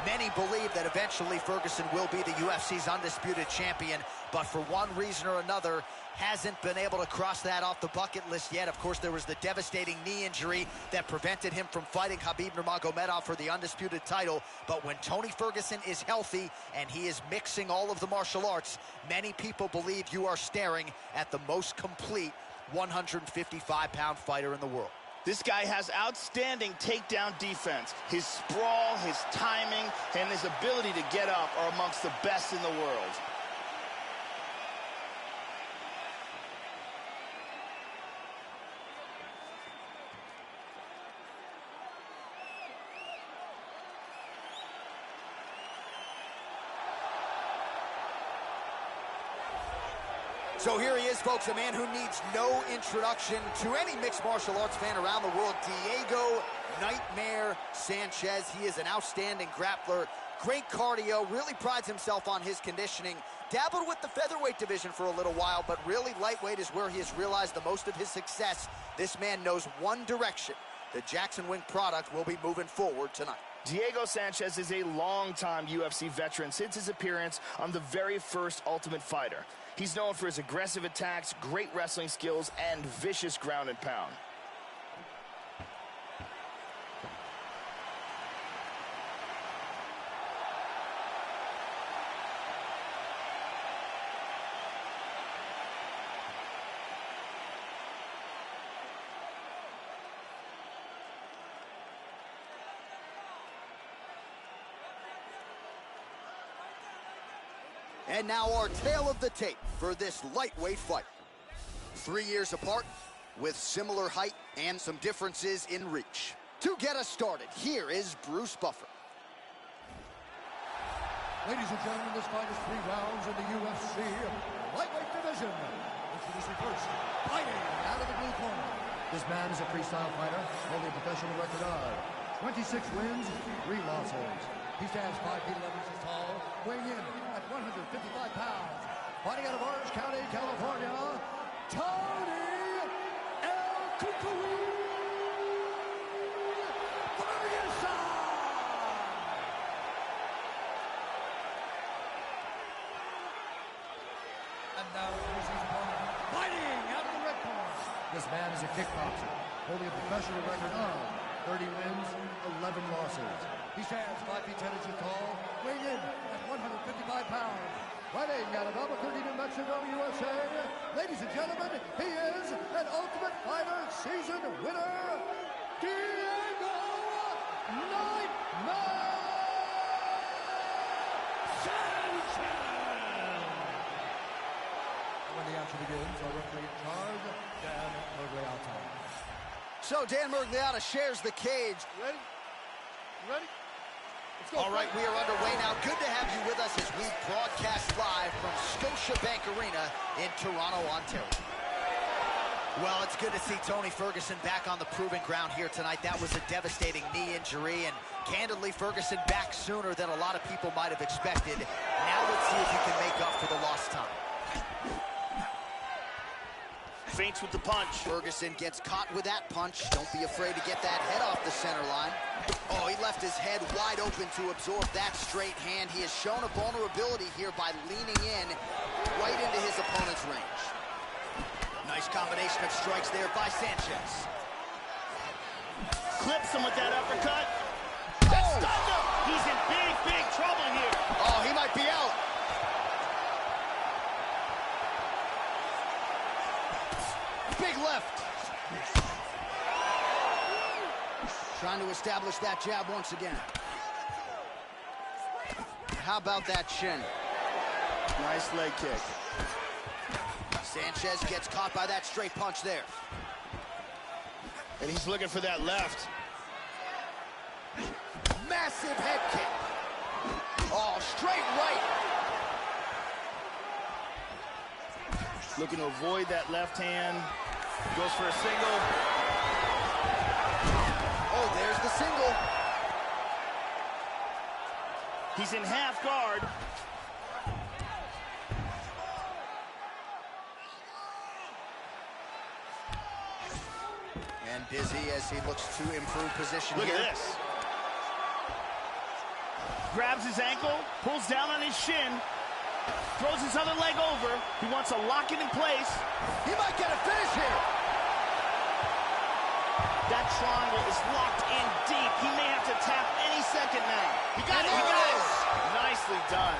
Many believe that eventually Ferguson will be the UFC's undisputed champion, but for one reason or another, hasn't been able to cross that off the bucket list yet. Of course, there was the devastating knee injury that prevented him from fighting Khabib Nurmagomedov for the undisputed title. But when Tony Ferguson is healthy and he is mixing all of the martial arts, many people believe you are staring at the most complete 155-pound fighter in the world. This guy has outstanding takedown defense. His sprawl, his timing, and his ability to get up are amongst the best in the world. So here he is, folks, a man who needs no introduction to any mixed martial arts fan around the world, Diego Nightmare Sanchez. He is an outstanding grappler, great cardio, really prides himself on his conditioning. Dabbled with the featherweight division for a little while, but really lightweight is where he has realized the most of his success. This man knows one direction. The Jackson Wink product will be moving forward tonight. Diego Sanchez is a longtime UFC veteran since his appearance on the very first Ultimate Fighter. He's known for his aggressive attacks, great wrestling skills, and vicious ground and pound. And now our tale of the tape for this lightweight fight. 3 years apart, with similar height and some differences in reach. To get us started, here is Bruce Buffer. Ladies and gentlemen, this fight is 3 rounds in the UFC lightweight division. Introducing first, fighting out of the blue corner. This man is a freestyle fighter, holding a professional record of 26 wins, 3 losses. He stands 5 feet 11 inches tall, weighing in at 155 pounds. Fighting out of Orange County, California, Tony El Cucuy Ferguson! And now here's his opponent, fighting out of the red corner. This man is a kickboxer, holding a professional record of 30 wins, 11 losses. He stands 5 feet 10 inches tall, weighing in at 155 pounds. Fighting out of Albuquerque, New Mexico, USA. Ladies and gentlemen, he is an Ultimate Fighter season winner, Diego Nightmare Sanchez! When the action begins, our referee in charge, Dan Mergliata. So Dan Mergliata shares the cage. Ready? Ready? Let's go. All right, we are underway now. Good to have you with us as we broadcast live from Scotiabank Arena in Toronto, Ontario. Well, it's good to see Tony Ferguson back on the proving ground here tonight. That was a devastating knee injury, and candidly, Ferguson back sooner than a lot of people might have expected. Now let's see if he can make up for the lost time. Feints with the punch. Ferguson gets caught with that punch. Don't be afraid to get that head off the center line. Oh, he left his head wide open to absorb that straight hand. He has shown a vulnerability here by leaning in right into his opponent's range. Nice combination of strikes there by Sanchez. Clips him with that uppercut. That stunned him. He's in big, big trouble here. Oh, he might be out. Big left. Trying to establish that jab once again. How about that shin? Nice leg kick. Sanchez gets caught by that straight punch there. And he's looking for that left. Massive head kick. Oh, straight right. Looking to avoid that left hand. Goes for a single. Oh, there's the single. He's in half guard. And busy as he looks to improve position Look here. at this. Grabs his ankle, pulls down on his shin, throws his other leg over. He wants to lock it in place. He might get a finish here. That triangle is locked in deep. He may have to tap any second now. He got it, he got it. Nicely done.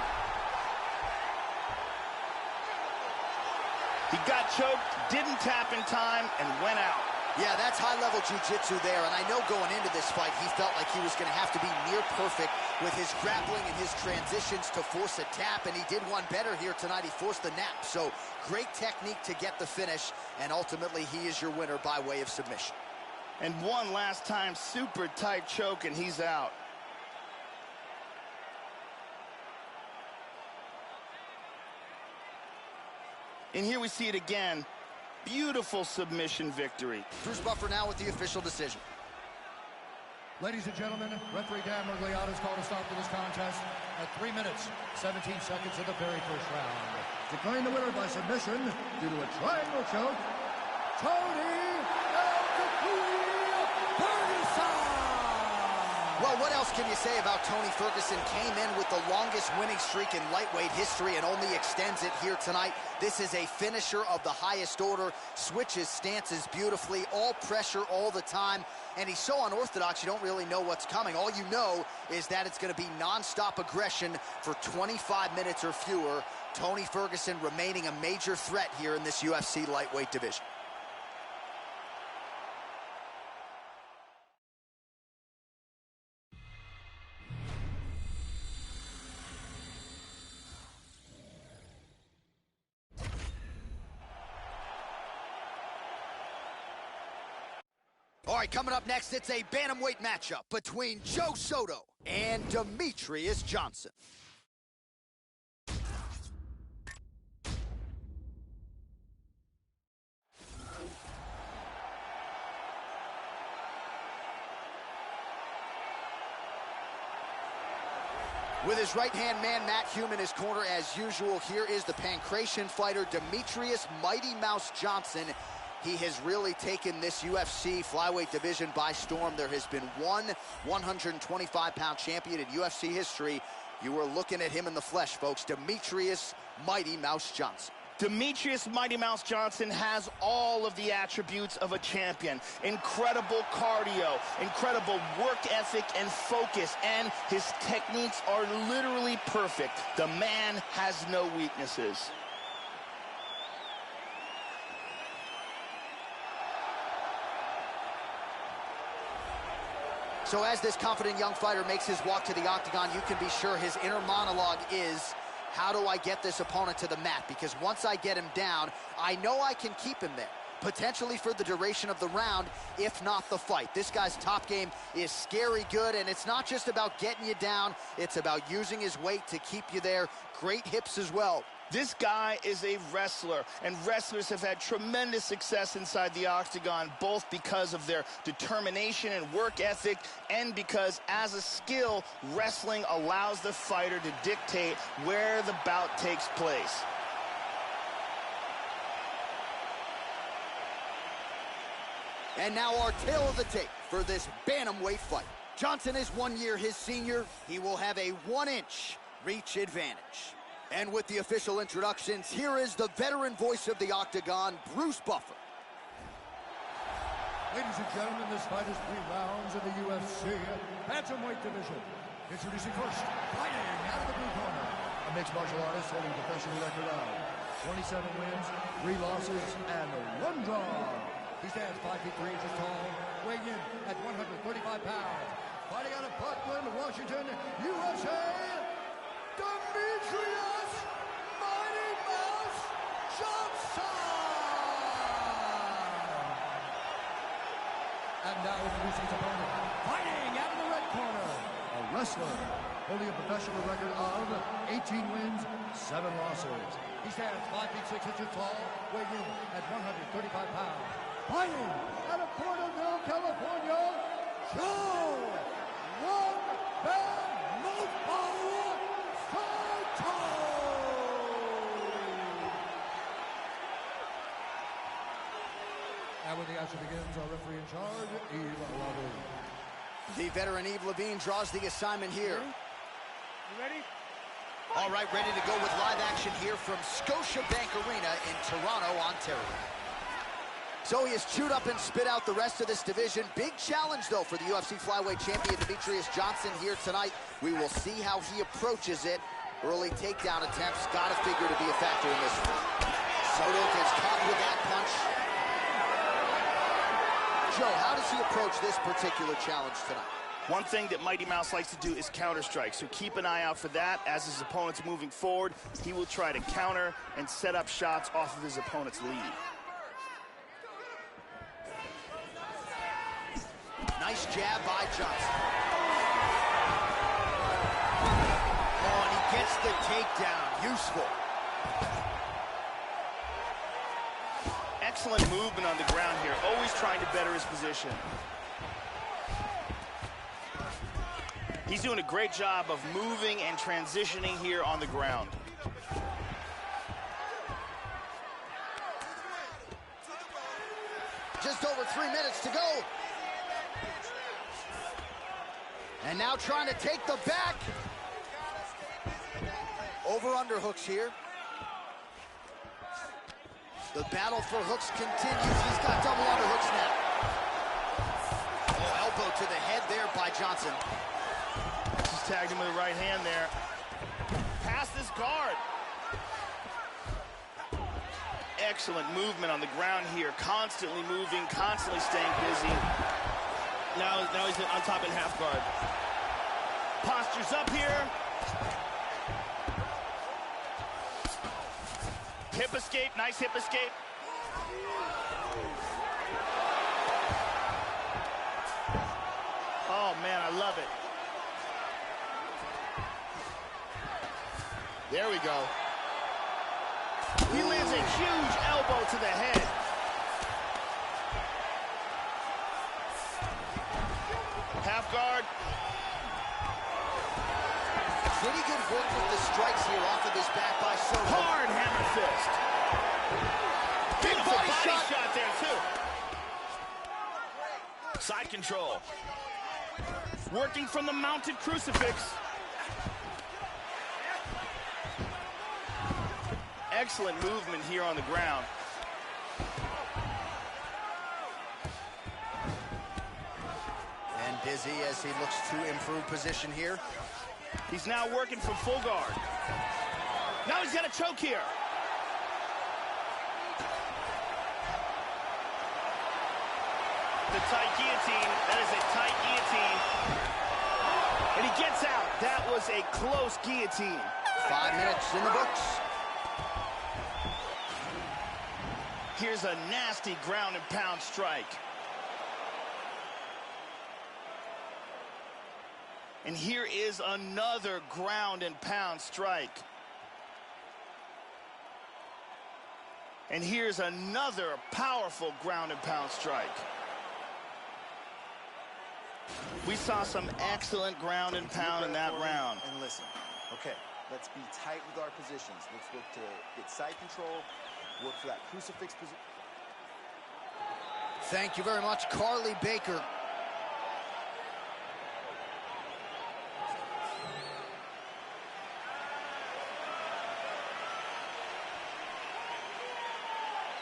He got choked, didn't tap in time, and went out. Yeah, that's high-level jiu-jitsu there, and I know going into this fight, he felt like he was going to have to be near perfect with his grappling and his transitions to force a tap, and he did one better here tonight. He forced the nap, so great technique to get the finish, and ultimately he is your winner by way of submission. And one last time, super tight choke, and he's out. And here we see it again. Beautiful submission victory. Bruce Buffer now with the official decision. Ladies and gentlemen, referee Dan Mergliata has called a stop to this contest at 3 minutes, 17 seconds of the very first round. Declaring the winner by submission due to a triangle choke, Tony Ferguson! Well, what else can you say about Tony Ferguson? Came in with the longest winning streak in lightweight history and only extends it here tonight. This is a finisher of the highest order, switches stances beautifully, all pressure all the time, and he's so unorthodox you don't really know what's coming. All you know is that it's going to be non-stop aggression for 25 minutes or fewer. Tony Ferguson remaining a major threat here in this UFC lightweight division. All right, coming up next, it's a bantamweight matchup between Joe Soto and Demetrious Johnson. With his right-hand man, Matt Hume, in his corner as usual, here is the Pancratian fighter, Demetrious Mighty Mouse Johnson. He has really taken this UFC flyweight division by storm. There has been one 125-pound champion in UFC history. You are looking at him in the flesh, folks. Demetrious Mighty Mouse Johnson. Demetrious Mighty Mouse Johnson has all of the attributes of a champion. Incredible cardio, incredible work ethic and focus, and his techniques are literally perfect. The man has no weaknesses. So as this confident young fighter makes his walk to the octagon, you can be sure his inner monologue is, how do I get this opponent to the mat? Because once I get him down, I know I can keep him there, potentially for the duration of the round, if not the fight. This guy's top game is scary good, and it's not just about getting you down, it's about using his weight to keep you there. Great hips as well. This guy is a wrestler, and wrestlers have had tremendous success inside the octagon, both because of their determination and work ethic, and because, as a skill, wrestling allows the fighter to dictate where the bout takes place. And now our tale of the tape for this bantamweight fight. Johnson is 1 year his senior. He will have a 1-inch reach advantage. And with the official introductions, here is the veteran voice of the octagon, Bruce Buffer. Ladies and gentlemen, this fight is 3 rounds in the UFC bantamweight division. Introducing first, fighting out of the blue corner, a mixed martial artist holding a professional record of 27 wins, 3 losses, and 1 draw. He stands 5 feet 3 inches tall, weighing in at 135 pounds. Fighting out of Parkland, Washington, USA, Demetrious Mighty Mouse Johnson! And now introducing his opponent, fighting out of the red corner, a wrestler holding a professional record of 18 wins, 7 losses. He stands 5 feet 6 inches tall, weighing in at 135 pounds. Fighting out of Porterville, California, Joe One Bad Mouthful Soto! And when the action begins, our referee in charge, Eve Levine. The veteran Eve Levine draws the assignment here. All right, ready to go with live action here from Scotiabank Arena in Toronto, Ontario. So he has chewed up and spit out the rest of this division. Big challenge, though, for the UFC flyweight champion, Demetrious Johnson, here tonight. We will see how he approaches it. Early takedown attempts, gotta figure to be a factor in this one. Soto gets caught with that punch. Joe, how does he approach this particular challenge tonight? One thing that Mighty Mouse likes to do is counter strike, so keep an eye out for that. As his opponent's moving forward, he will try to counter and set up shots off of his opponent's lead. Nice jab by Johnson. Oh, and he gets the takedown. Useful. Excellent movement on the ground here, always trying to better his position. He's doing a great job of moving and transitioning here on the ground. Just over 3 minutes to go. And now trying to take the back. Over underhooks here. The battle for hooks continues. He's got double underhooks now. Oh, elbow to the head there by Johnson. Just tagged him with the right hand there. Past his guard. Excellent movement on the ground here. Constantly moving, constantly staying busy. Now he's on top in half guard. Postures up here. Hip escape, nice hip escape. Oh man, I love it. There we go. He lands a huge elbow to the head. Half guard. Pretty good work with the strikes here off of this back by Soto. Hard hammer fist. Beautiful body shot there, too. Side control. Working from the mounted crucifix. Excellent movement here on the ground. And dizzy as he looks to improve position here. He's now working from full guard. Now he's got a choke here. The tight guillotine. That is a tight guillotine. And he gets out. That was a close guillotine. 5 minutes in the books. Here's a nasty ground and pound strike. And here is another ground and pound strike. And here's another powerful ground and pound strike. We saw some excellent ground and pound in that round. And listen, okay, let's be tight with our positions. Let's look to get side control, work for that crucifix position. Thank you very much, Carly Baker.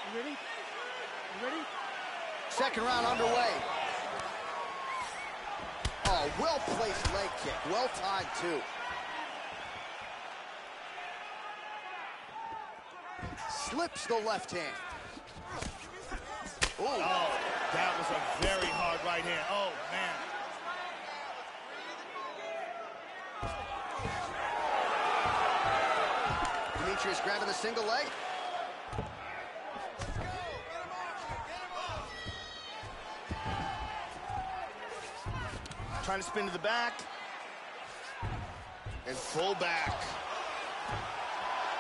You ready? You ready? Second round underway. Oh, well-placed leg kick. Well-timed, too. Slips the left hand. Ooh. Oh, that was a very hard right hand. Oh, man. Demetrious grabbing the single leg. Trying to spin to the back. And full back.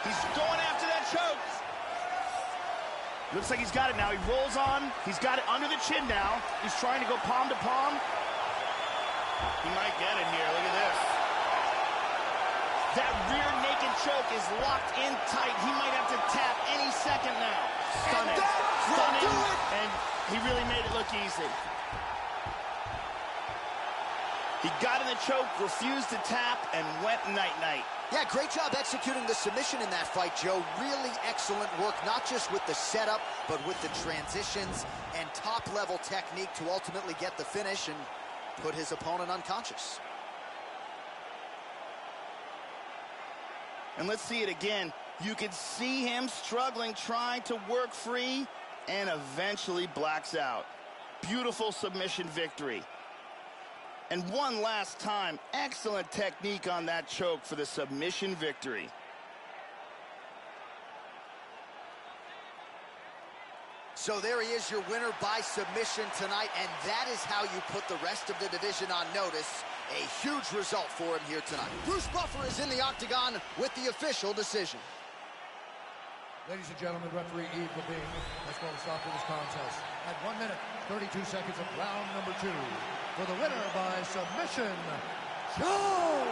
He's going after that choke. Looks like he's got it now. He rolls on. He's got it under the chin now. He's trying to go palm to palm. He might get it here. Look at this. That rear naked choke is locked in tight. He might have to tap any second now. Stunning. Stunning. And he really made it look easy. He got in the choke, refused to tap, and went night-night. Yeah, great job executing the submission in that fight, Joe. Really excellent work, not just with the setup, but with the transitions and top-level technique to ultimately get the finish and put his opponent unconscious. And let's see it again. You can see him struggling, trying to work free, and eventually blacks out. Beautiful submission victory. And one last time, excellent technique on that choke for the submission victory. So there he is, your winner by submission tonight, and that is how you put the rest of the division on notice. A huge result for him here tonight. Bruce Buffer is in the octagon with the official decision. Ladies and gentlemen, referee Yves Levine has called a stop to this contest at 1 minute, 32 seconds of round number 2. For the winner by submission, Joe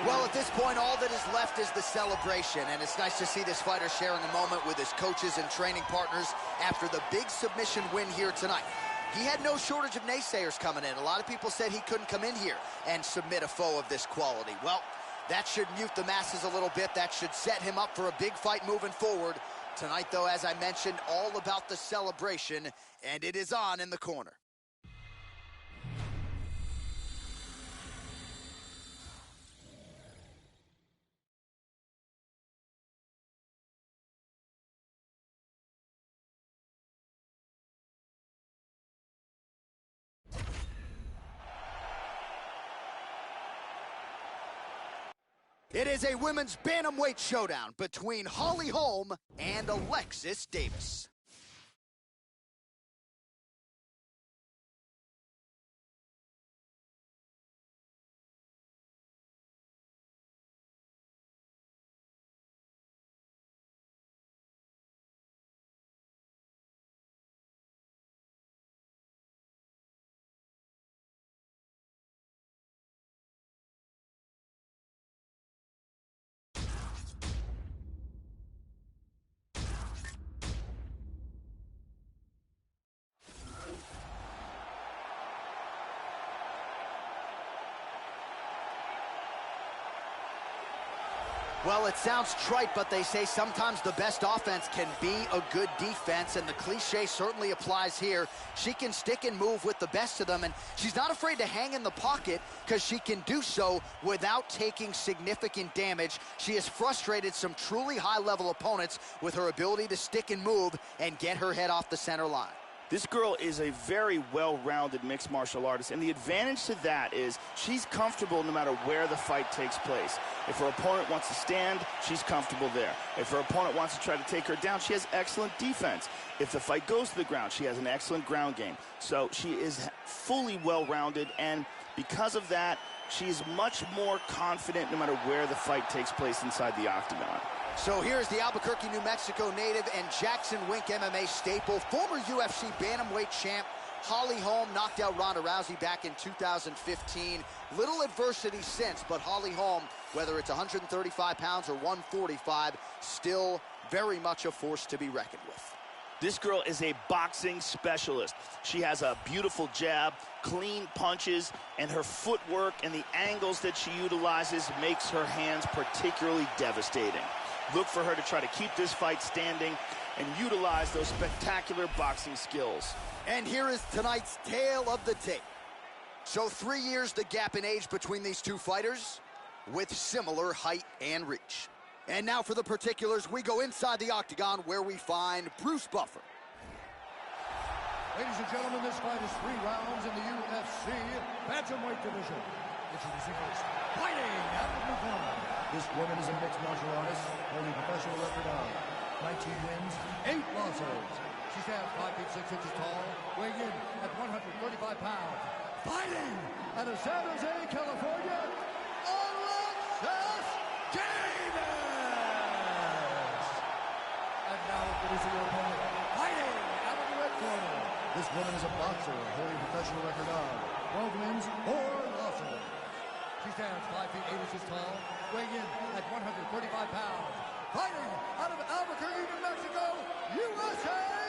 Well, at this point, all that is left is the celebration, and it's nice to see this fighter sharing a moment with his coaches and training partners after the big submission win here tonight. He had no shortage of naysayers coming in. A lot of people said he couldn't come in here and submit a foe of this quality. Well, that should mute the masses a little bit. That should set him up for a big fight moving forward. Tonight, though, as I mentioned, all about the celebration, and it is on in the corner. It is a women's bantamweight showdown between Holly Holm and Alexis Davis. Well, it sounds trite, but they say sometimes the best offense can be a good defense, and the cliche certainly applies here. She can stick and move with the best of them, and she's not afraid to hang in the pocket because she can do so without taking significant damage. She has frustrated some truly high-level opponents with her ability to stick and move and get her head off the center line. This girl is a very well-rounded mixed martial artist, and the advantage to that is she's comfortable no matter where the fight takes place. If her opponent wants to stand, she's comfortable there. If her opponent wants to try to take her down, she has excellent defense. If the fight goes to the ground, she has an excellent ground game. So she is fully well-rounded, and because of that, she is much more confident no matter where the fight takes place inside the octagon. So here's the Albuquerque, New Mexico native and Jackson Wink MMA staple, former UFC bantamweight champ Holly Holm. Knocked out Ronda Rousey back in 2015. Little adversity since, but Holly Holm, whether it's 135 pounds or 145, still very much a force to be reckoned with. This girl is a boxing specialist. She has a beautiful jab, clean punches, and her footwork and the angles that she utilizes makes her hands particularly devastating. Look for her to try to keep this fight standing and utilize those spectacular boxing skills. And here is tonight's tale of the tape. So 3 years the gap in age between these two fighters with similar height and reach. And now for the particulars, we go inside the octagon where we find Bruce Buffer. Ladies and gentlemen, this fight is 3 rounds in the UFC bantamweight division. Introducing first, fighting out of the blue corner. This woman is a mixed martial artist, holding a professional record of 19 wins, 8 losses. She stands 5 feet 6 inches tall, weighing in at 135 pounds. Fighting out of San Jose, California, Alexis Davis! And now introducing your opponent, fighting out of the red corner. This woman is a boxer, holding a professional record of 12 wins, 4 losses. She stands 5 feet 8 inches tall, weighing in at 135 pounds. Fighting out of Albuquerque, New Mexico, USA!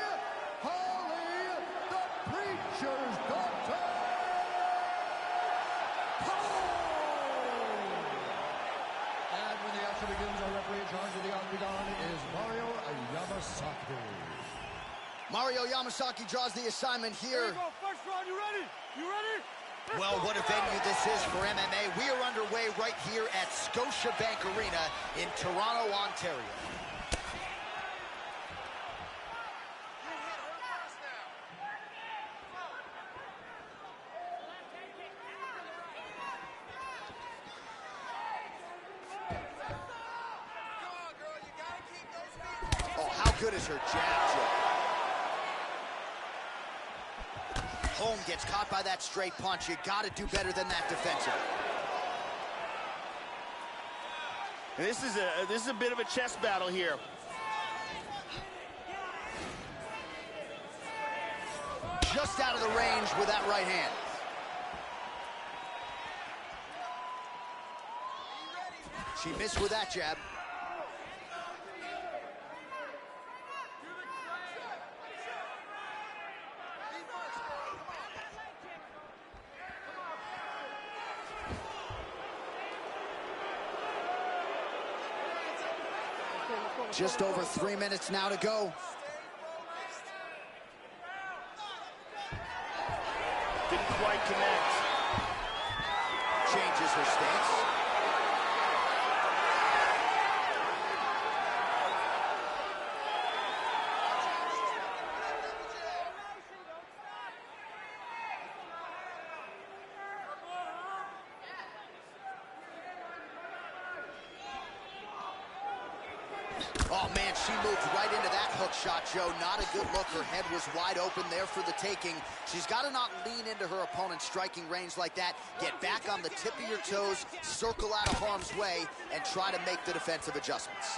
Mario Yamasaki draws the assignment here. Here we go, first round, you ready? You ready? Well, what a venue this is for MMA. We are underway right here at Scotiabank Arena in Toronto, Ontario. Oh, how good is her jab, Joe? Holm gets caught by that straight punch. You got to do better than that defensively. This is a bit of a chess battle here. Just out of the range with that right hand. She missed with that jab. Just over 3 minutes now to go. Didn't quite connect. Changes her stance. Oh, man, she moved right into that hook shot, Joe. Not a good look. Her head was wide open there for the taking. She's got to not lean into her opponent's striking range like that. Get back on the tip of your toes, circle out of harm's way, and try to make the defensive adjustments.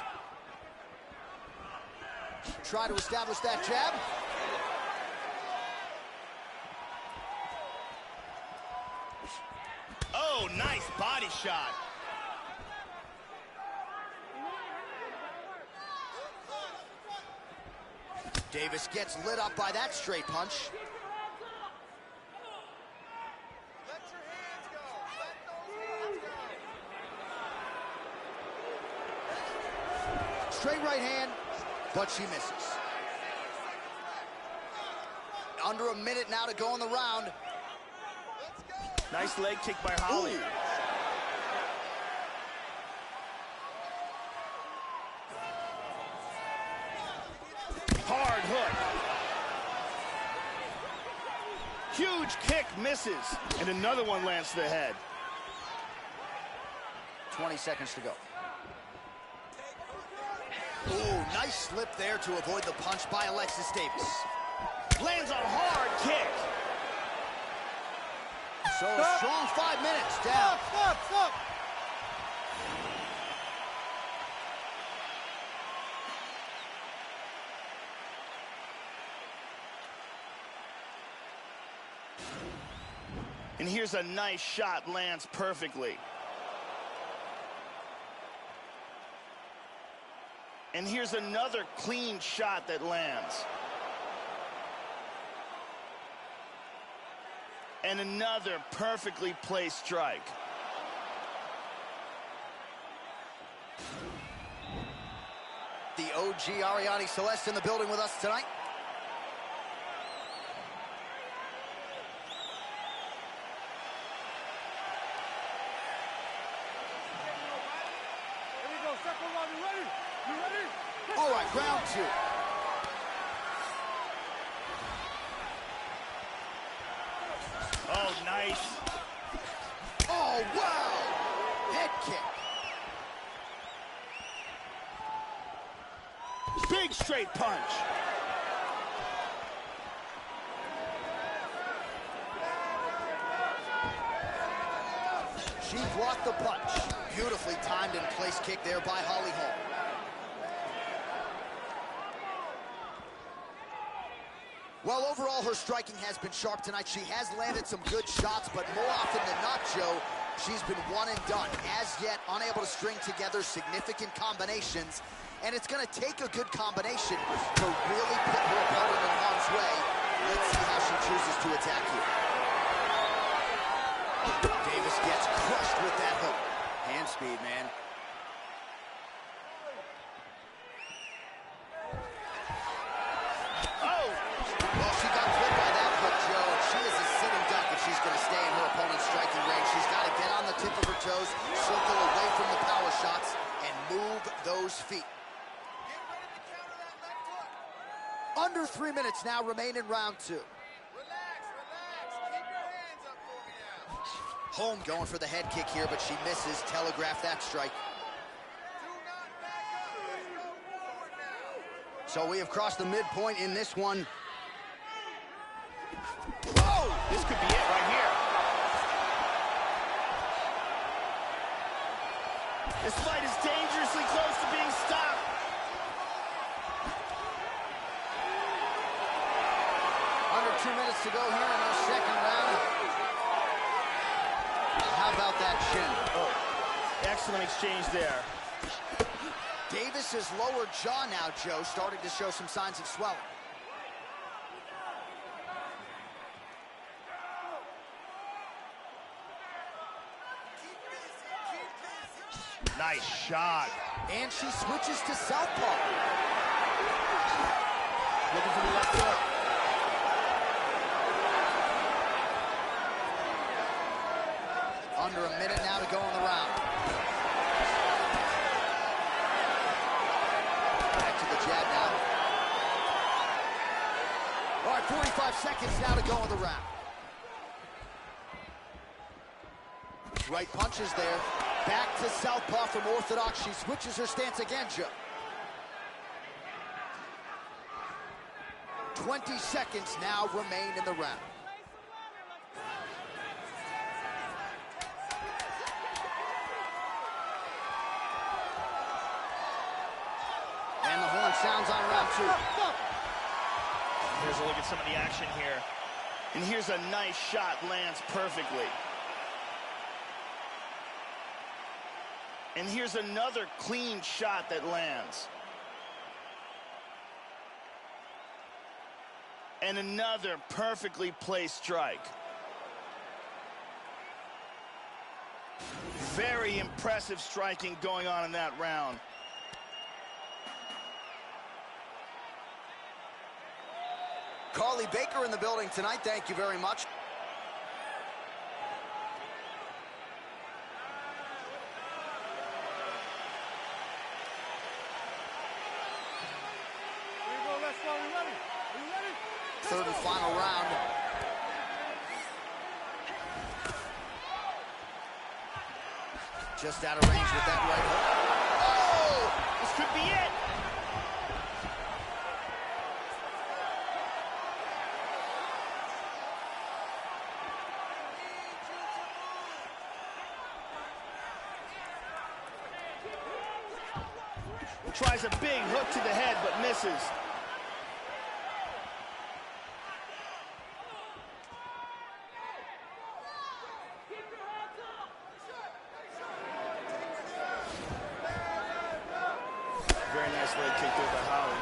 Try to establish that jab. Oh, nice body shot. Davis gets lit up by that straight punch. Let your hands go. Let those hands go. Straight right hand, but she misses. Under a minute now to go in the round. Nice leg kick by Holly. Ooh. Hard hook. Huge kick misses. And another one lands to the head. 20 seconds to go. Ooh, nice slip there to avoid the punch by Alexis Davis. Lands a hard kick. So a strong 5 minutes down. Stop! And here's a nice shot, lands perfectly. And here's another clean shot that lands. And another perfectly placed strike. The OG Ariane Celeste in the building with us tonight. Here we go, second round, you ready? You ready? All right, round two. Oh, nice. Oh, wow! Head kick. Big straight punch. She blocked the punch. Beautifully timed and placed kick there by Holly Holm. Well, overall, her striking has been sharp tonight. She has landed some good shots, but more often than not, Joe, she's been one and done. As yet, unable to string together significant combinations, and it's going to take a good combination to really put her opponent in harm's way. Let's see how she chooses to attack here. Davis gets crushed with that hook. Hand speed, man. Oh, shows. Circle away from the power shots and move those feet. Under 3 minutes now remain in round 2. Relax. Keep your hands up for me now. Holm going for the head kick here, but she misses. Telegraph that strike. Do not back up. Let's go forward now. So we have crossed the midpoint in this one. Oh, this could be it right here. This fight is dangerously close to being stopped. Under 2 minutes to go here in our second round. How about that chin? Oh, excellent exchange there. Davis's lower jaw now, Joe, starting to show some signs of swelling. Nice shot. And she switches to southpaw. Looking for the left hook. Under a minute now to go in the round. Back to the jab now. All right, 45 seconds now to go in the round. Right punches there. Back to southpaw from orthodox. She switches her stance again, Joe. 20 seconds now remain in the round. And the horn sounds on round 2. Here's a look at some of the action here. And here's a nice shot, lands perfectly. And here's another clean shot that lands. And another perfectly placed strike. Very impressive striking going on in that round. Carly Baker in the building tonight. Thank you very much. Third and final round. Just out of range with that right hook. Oh! This could be it! Tries a big hook to the head, but misses. Very nice leg kick there by Holly.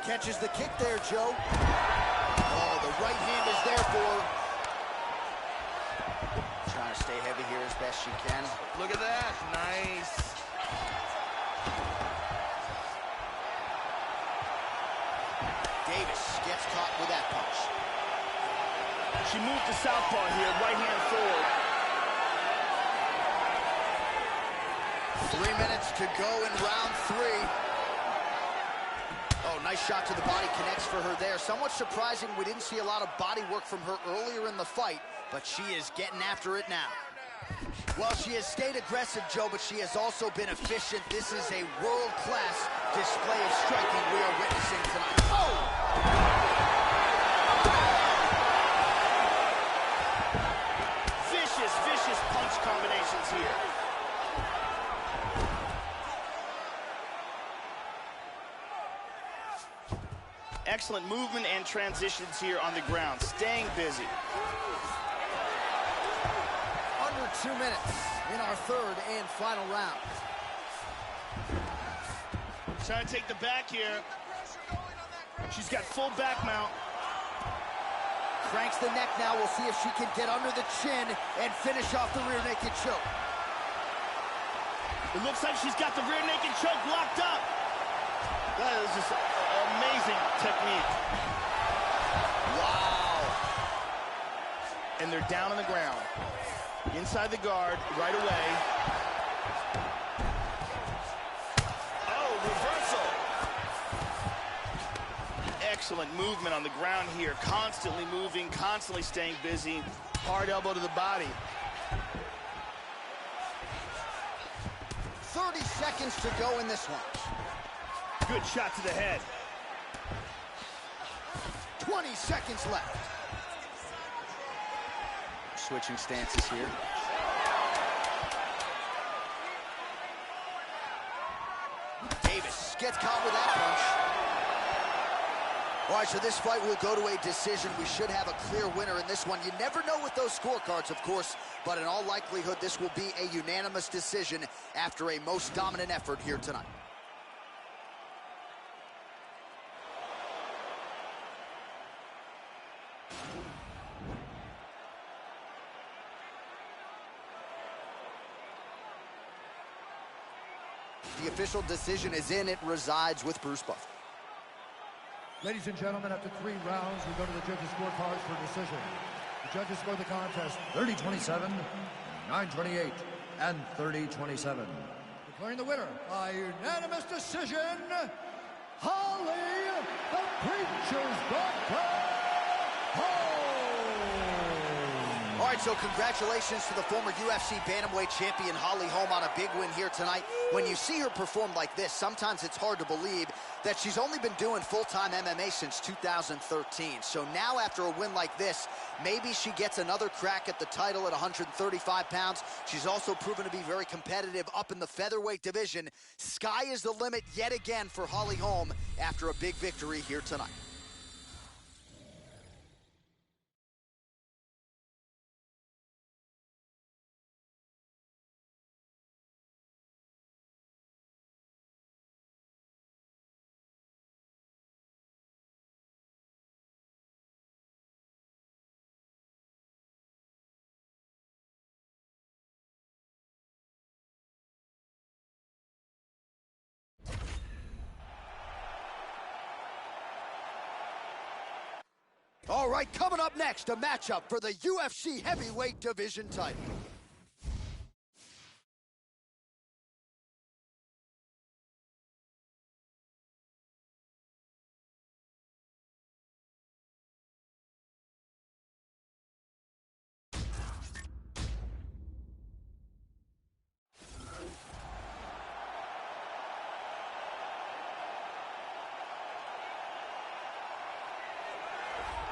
Catches the kick there, Joe. Oh, the right hand is there for her. Trying to stay heavy here as best she can. Look at that. Nice. Davis gets caught with that punch. She moved to southpaw here, right hand forward. 3 minutes to go in round 3. Oh, nice shot to the body, connects for her there. Somewhat surprising, we didn't see a lot of body work from her earlier in the fight, but she is getting after it now. Well, she has stayed aggressive, Joe, but she has also been efficient. This is a world-class display of striking we are witnessing tonight. Oh! Vicious punch combinations here. Excellent movement and transitions here on the ground, staying busy. Under 2 minutes in our third and final round. Trying to take the back here. She's got full back mount. Cranks the neck now. We'll see if she can get under the chin and finish off the rear naked choke. It looks like she's got the rear naked choke locked up. That is just amazing technique. Wow. and they're down on the ground. Inside the guard, right away. Oh, reversal. Excellent movement on the ground here. Constantly moving, constantly staying busy. Hard elbow to the body. 30 seconds to go in this one. Good shot to the head. 20 seconds left. Switching stances here. Davis gets caught with that punch. All right, so this fight will go to a decision. We should have a clear winner in this one. You never know with those scorecards, of course, but in all likelihood, this will be a unanimous decision after a most dominant effort here tonight. The official decision is in. It resides with Bruce Buffer. Ladies and gentlemen, after 3 rounds, we go to the judges' scorecards for decision. The judges scored the contest 30-27, 9-28, and 30-27. Declaring the winner by unanimous decision, Holly, the Preacher's Doctor, Holm. All right, so congratulations to the former UFC bantamweight champion Holly Holm on a big win here tonight. When you see her perform like this, sometimes it's hard to believe that she's only been doing full-time MMA since 2013. So now after a win like this, maybe she gets another crack at the title at 135 pounds. She's also proven to be very competitive up in the featherweight division. Sky is the limit yet again for Holly Holm after a big victory here tonight. All right, coming up next, a matchup for the UFC heavyweight division title.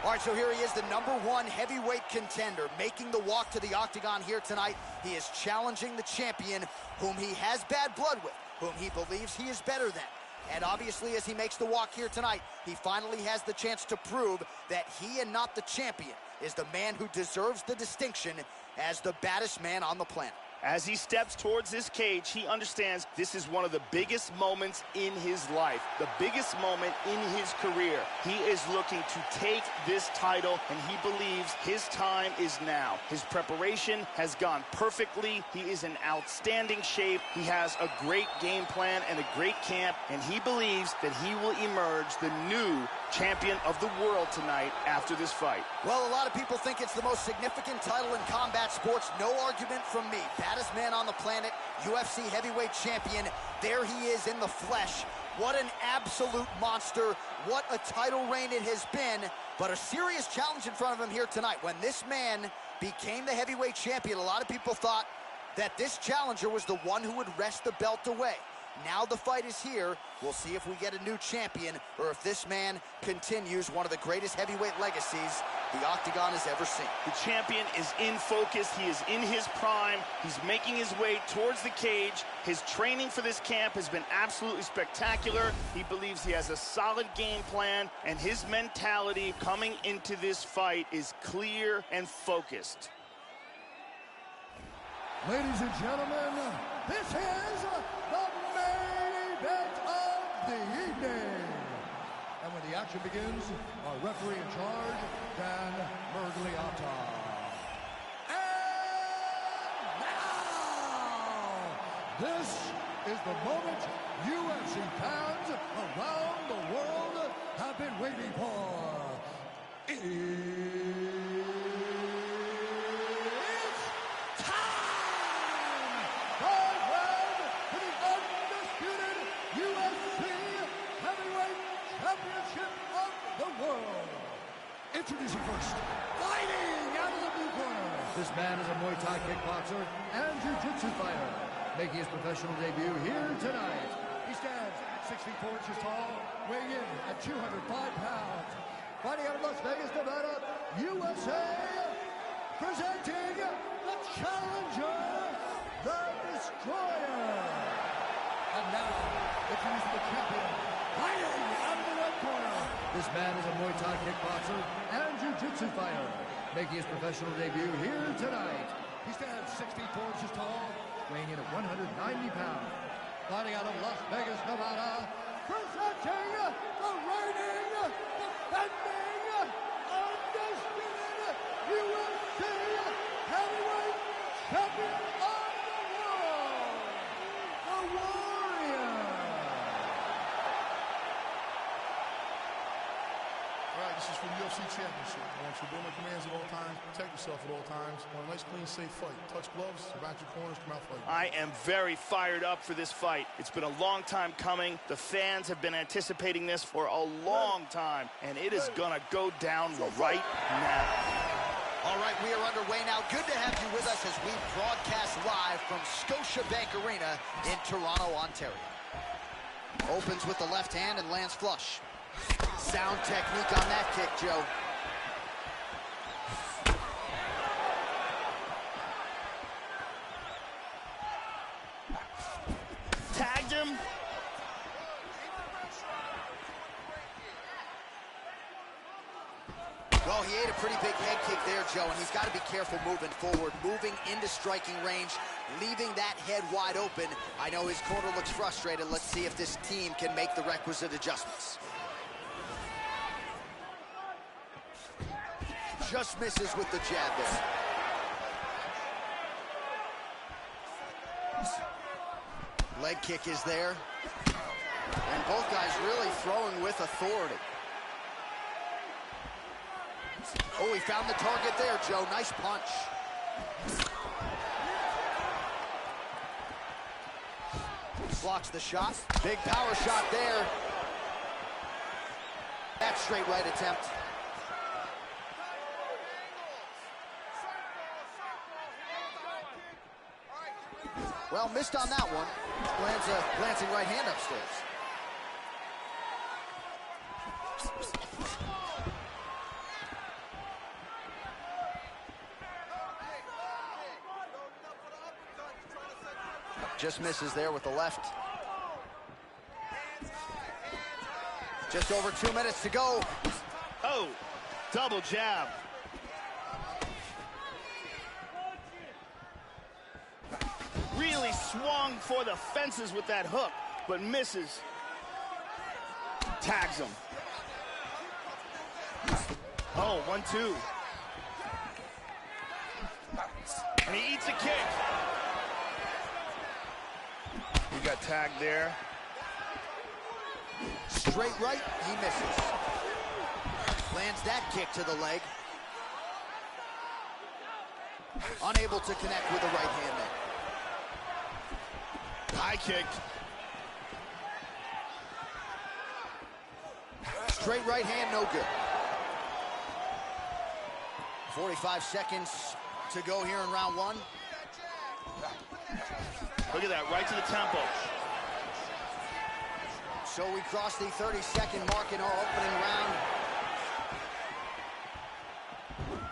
All right, so here he is, the #1 heavyweight contender, making the walk to the octagon here tonight. He is challenging the champion, whom he has bad blood with, whom he believes he is better than. And obviously, as he makes the walk here tonight, he finally has the chance to prove that he and not the champion is the man who deserves the distinction as the baddest man on the planet. As he steps towards this cage, he understands this is one of the biggest moments in his life, the biggest moment in his career. He is looking to take this title, and he believes his time is now. His preparation has gone perfectly. He is in outstanding shape. He has a great game plan and a great camp, and he believes that he will emerge the new champion of the world tonight after this fight. Well, a lot of people think it's the most significant title in combat sports. No argument from me. Baddest man on the planet, UFC heavyweight champion. There he is in the flesh. What an absolute monster. What a title reign it has been. But a serious challenge in front of him here tonight. When this man became the heavyweight champion, a lot of people thought that this challenger was the one who would wrest the belt away. Now the fight is here. We'll see if we get a new champion or if this man continues one of the greatest heavyweight legacies the Octagon has ever seen. The champion is in focus. He is in his prime. He's making his way towards the cage. His training for this camp has been absolutely spectacular. He believes he has a solid game plan, and his mentality coming into this fight is clear and focused. Ladies and gentlemen, this is the main event of the evening. And when the action begins, our referee in charge, Dan Mergliata. And now, this is the moment UFC fans around the world have been waiting for. It's Introducing first, fighting out of the blue corner. This man is a Muay Thai kickboxer and jiu-jitsu fighter, making his professional debut here tonight. He stands 6 feet 4 inches tall, weighing in at 205 pounds. Fighting out of Las Vegas, Nevada, USA, presenting the challenger, the Destroyer. And now, introducing the champion, fighting out of the red corner. This man is a Muay Thai kickboxer and jiu-jitsu fighter, making his professional debut here tonight. He stands 6 feet 4 inches tall, weighing in at 190 pounds. Fighting out of Las Vegas, Nevada, presenting the reigning, defending, undisputed UFC heavyweight champion of the world, the Warrior. All right, this is for the UFC Championship. I want you to obey my commands at all times, protect yourself at all times. I want a nice, clean, safe fight. Touch gloves, back your corners, come out fighting. I am very fired up for this fight. It's been a long time coming. The fans have been anticipating this for a long time, and it is gonna go down right now. All right, we are underway now. Good to have you with us as we broadcast live from Scotiabank Arena in Toronto, Ontario. Opens with the left hand and lands flush. Sound technique on that kick, Joe. Tagged him. Well, he ate a pretty big head kick there, Joe, and he's got to be careful moving forward, moving into striking range, leaving that head wide open. I know his corner looks frustrated. Let's see if this team can make the requisite adjustments. Just misses with the jab there. Leg kick is there. And both guys really throwing with authority. Oh, he found the target there, Joe. Nice punch. Blocks the shot. Big power shot there. That straight right attempt. Well, missed on that one. Lands a glancing right hand upstairs. Just misses there with the left. Just over 2 minutes to go. Oh, double jab. Really swung for the fences with that hook, but misses. Tags him. Oh, 1-2. And he eats a kick. He got tagged there. Straight right, he misses. Lands that kick to the leg. Unable to connect with the right hand there. High kick. Straight right hand, no good. 45 seconds to go here in round one. Look at that, right to the temple. So we cross the 30-second mark in our opening round.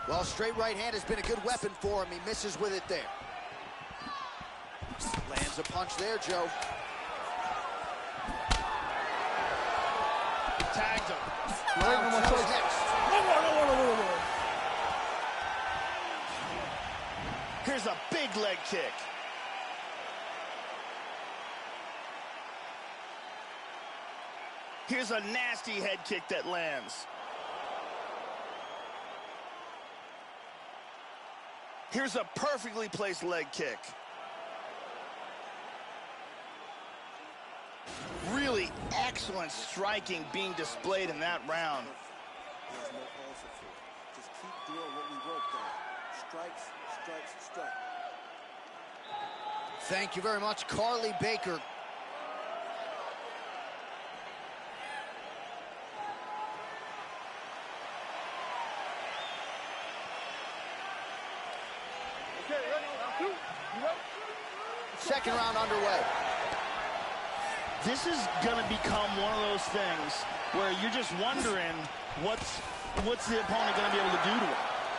Well, straight right hand has been a good weapon for him. He misses with it there. Lands a punch there, Joe. Tagged him. Round two is next. Here's a big leg kick. Here's a nasty head kick that lands. Here's a perfectly placed leg kick. Really excellent striking being displayed in that round. There's no answer for it. Just keep doing what we worked on. Strikes, strikes, strikes. Thank you very much, Carly Baker. Second round underway. This is going to become one of those things where you're just wondering what's the opponent going to be able to do to him.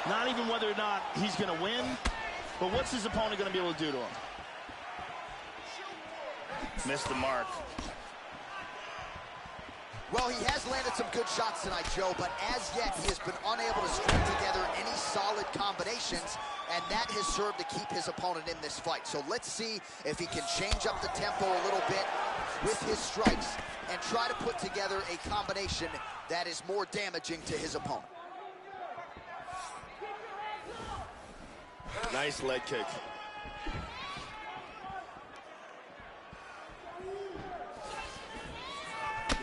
Not even whether or not he's going to win, but what's his opponent going to be able to do to him? Missed the mark. Well, he has landed some good shots tonight, Joe, but as yet he has been unable to string together any solid combinations, and that has served to keep his opponent in this fight. So let's see if he can change up the tempo a little bit with his strikes and try to put together a combination that is more damaging to his opponent. Nice leg kick.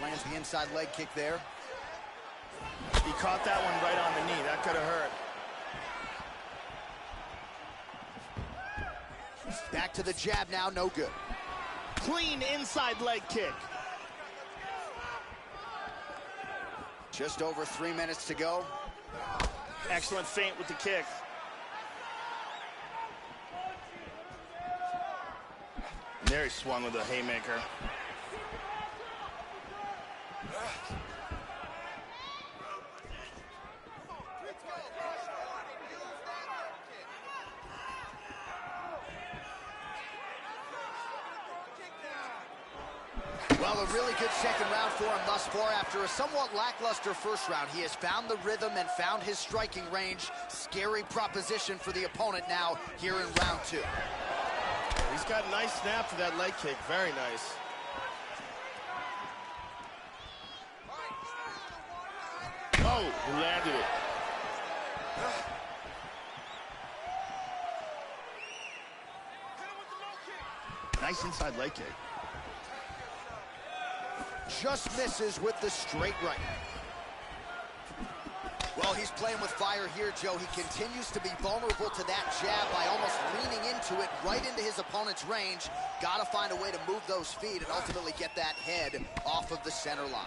Lands the inside leg kick there. He caught that one right on the knee. That could have hurt. Back to the jab now, no good. Clean inside leg kick. Just over 3 minutes to go. Excellent feint with the kick. And there he swung with a haymaker. Well, a really good second round for him thus far. After a somewhat lackluster first round, he has found the rhythm and found his striking range. Scary proposition for the opponent now here in round 2. He's got a nice snap to that leg kick. Very nice. Oh, he landed it. Nice inside leg kick. Just misses with the straight right. Well, he's playing with fire here, Joe. He continues to be vulnerable to that jab by almost leaning into it right into his opponent's range. Got to find a way to move those feet and ultimately get that head off of the center line.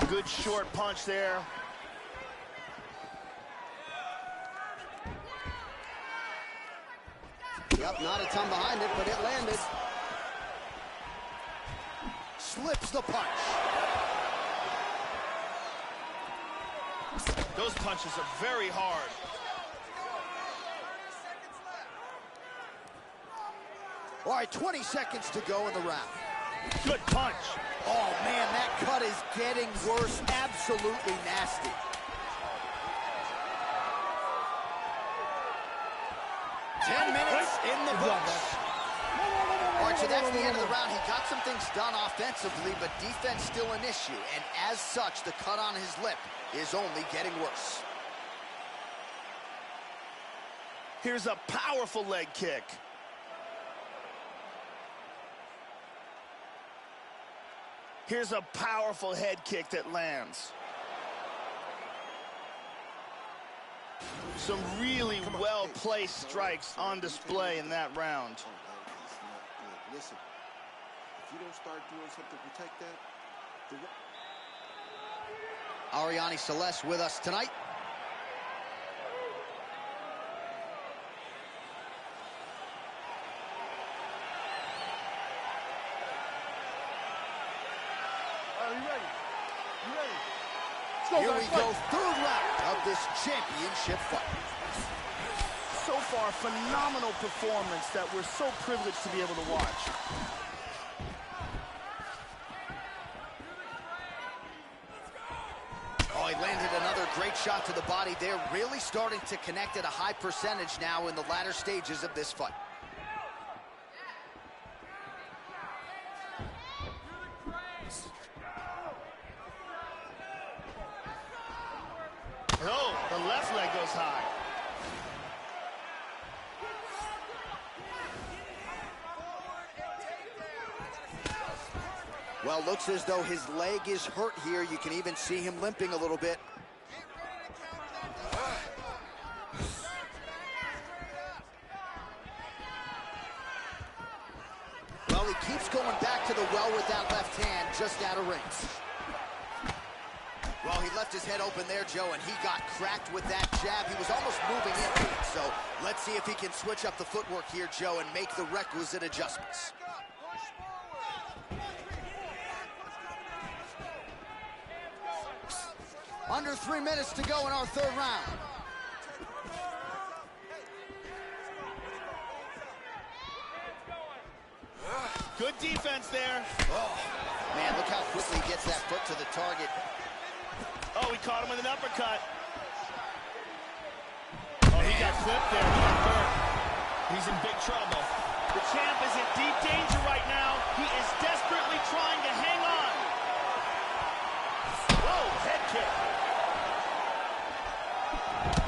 Good short punch there. Yep, not a ton behind it, but it landed. Slips the punch. Those punches are very hard. All right, 20 seconds to go in the round. Good punch. Oh, man, that cut is getting worse. Absolutely nasty. Ten minutes in the books. All right, so that's the end of the round. He got some things done offensively, but defense still an issue. And as such, the cut on his lip is only getting worse. Here's a powerful leg kick. Here's a powerful head kick that lands. Some really well-placed strikes on display in that round. Listen, if you don't start doing something to protect that... Ariane Celeste with us tonight. Are you ready? You ready? Here we go, third round of this championship fight. So far, phenomenal performance that we're so privileged to be able to watch. Oh, he landed another great shot to the body there. Really starting to connect at a high percentage now in the latter stages of this fight. Oh, the left leg goes high. Well, looks as though his leg is hurt here. You can even see him limping a little bit. Well, he keeps going back to the well with that left hand, just out of range. Well, he left his head open there, Joe, and he got cracked with that jab. He was almost moving into it. So let's see if he can switch up the footwork here, Joe, and make the requisite adjustments. Under 3 minutes to go in our third round. Good defense there. Oh, man, look how quickly he gets that foot to the target. Oh, he caught him with an uppercut. Oh, he got flipped there. He got hurt. He's in big trouble. The champ is in deep danger right now. He is desperately trying to hang on. Whoa, head kick.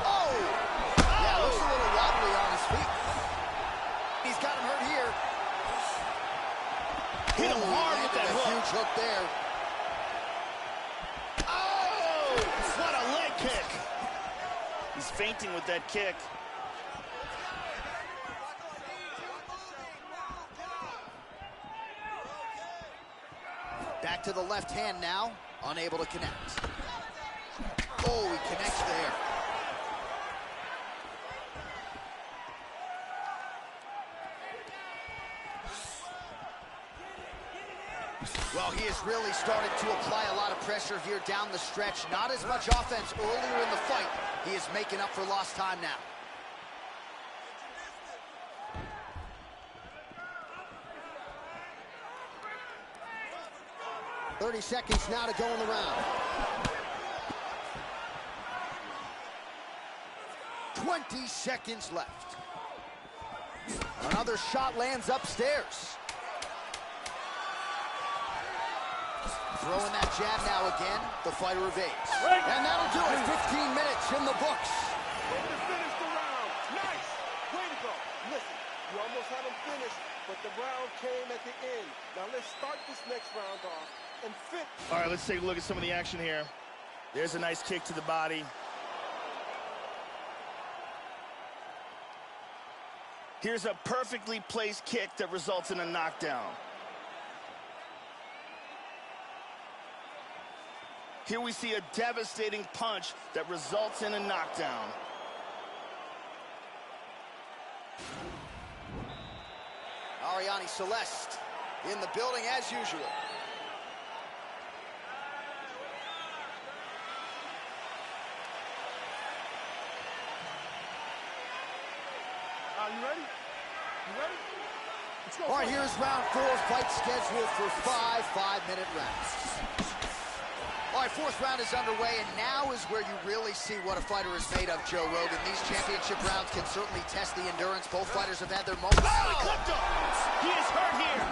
Oh! Yeah, looks a little wobbly on his feet. He's got him hurt here. Hit him hard with that hook. Huge hook there. Oh! What a leg kick. He's fainting with that kick. Back to the left hand now, unable to connect. Oh, he connects there. Well, he has really started to apply a lot of pressure here down the stretch. Not as much offense earlier in the fight. He is making up for lost time now. .30 seconds now to go in the round. 20 seconds left. Another shot lands upstairs. Throwing that jab now again. The fighter evades. And that'll do it. 15 minutes in the books. Way to finish the round. Nice. Way to go. Listen, you almost had him finished, but the round came at the end. Now let's start this next round off and fit. All right, let's take a look at some of the action here. There's a nice kick to the body. Here's a perfectly placed kick that results in a knockdown. Here we see a devastating punch that results in a knockdown. Ariane Celeste in the building as usual. You ready? You ready? Let's go. All right, here's round 4. Fight scheduled for 5 5-minute rounds. All right, fourth round is underway, and now is where you really see what a fighter is made of, Joe Rogan. These championship rounds can certainly test the endurance. Both fighters have had their moments. Oh, he clipped him! He is hurt here.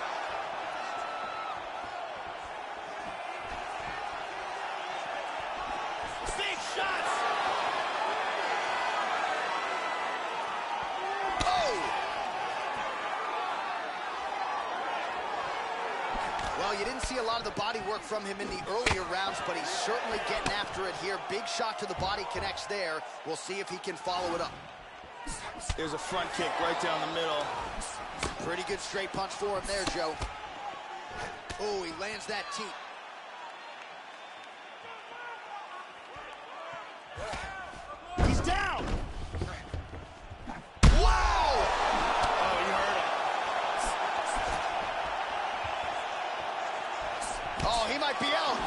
Big shots! Well, you didn't see a lot of the body work from him in the earlier rounds, but he's certainly getting after it here. Big shot to the body connects there. We'll see if he can follow it up. There's a front kick right down the middle. Pretty good straight punch for him there, Joe. Oh, he lands that teep. He's down! Wow! Oh, he hurt him. Oh, he might be out.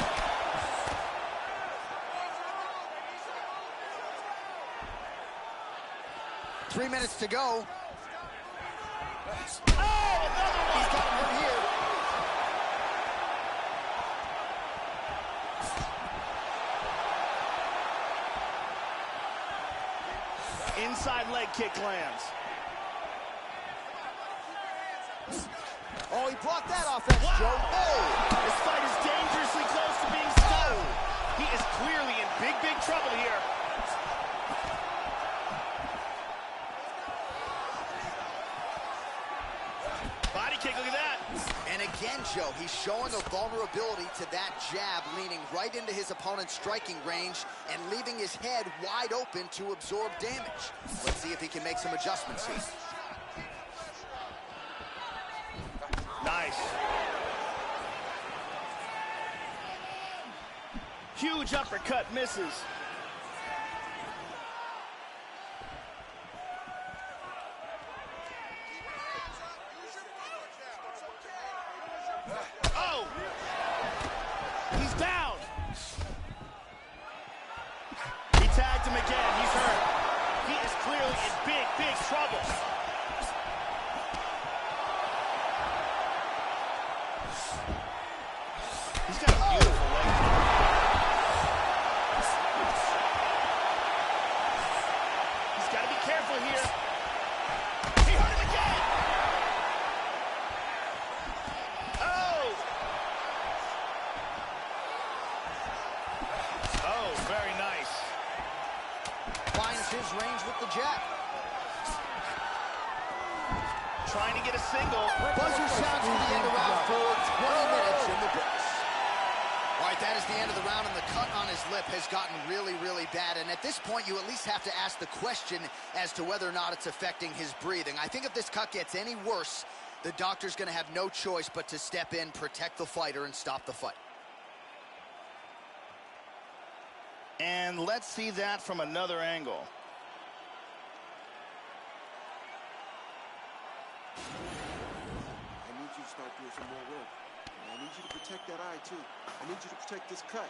3 minutes to go. Oh, another one! He's got him hurt here. Inside leg kick lands. Oh, he blocked that offense, Wow. Joe. Oh! This fight is dangerously close to being stopped. He is clearly in big, big trouble here. Body kick, look at that. And again, Joe, he's showing a vulnerability to that jab, leaning right into his opponent's striking range and leaving his head wide open to absorb damage. Let's see if he can make some adjustments here. Nice. Huge uppercut misses. Oh! He's down. He tagged him again. He's hurt. He is clearly in big, big trouble. He's got a beautiful leg kick. He's got to be careful here. He hurt him again. Oh! Oh, very nice. Finds his range with the jab. Trying to get a single. Buzzer sounds for the end of round 4. 20 minutes in the books. All right, that is the end of the round, and the cut on his lip has gotten really, really bad. And at this point, you at least have to ask the question as to whether or not it's affecting his breathing. I think if this cut gets any worse, the doctor's going to have no choice but to step in, protect the fighter, and stop the fight. And let's see that from another angle. I need you to start doing some more work. And I need you to protect that eye, too. I need you to protect this cut.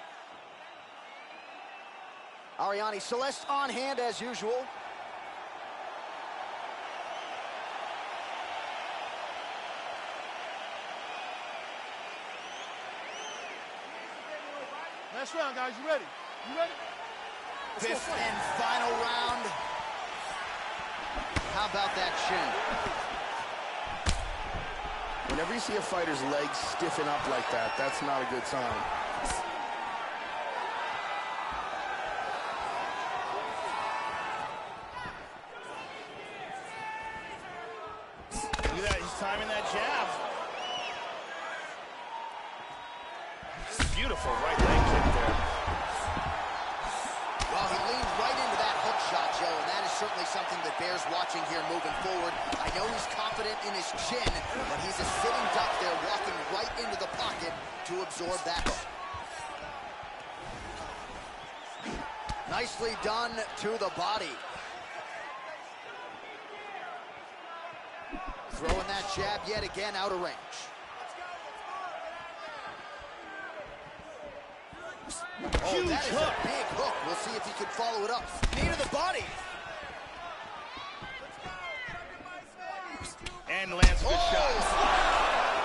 Ariane Celeste on hand as usual. Last round, guys. You ready? You ready? Fifth and final round. How about that chin? Whenever you see a fighter's legs stiffen up like that, that's not a good sign. Look at that, he's timing that jab. Beautiful right leg kick there. Well, he leaned right into that hook shot, Joe, and that is certainly something that bears watching here moving forward. I know he's confident in his chin, but he's a sitting duck there, walking right into the pocket to absorb that hook. Nicely done to the body. Throwing that jab yet again out of range. Oh, Huge that is hook. a big hook. We'll see if he can follow it up. Knee to the body. And lands a good shot.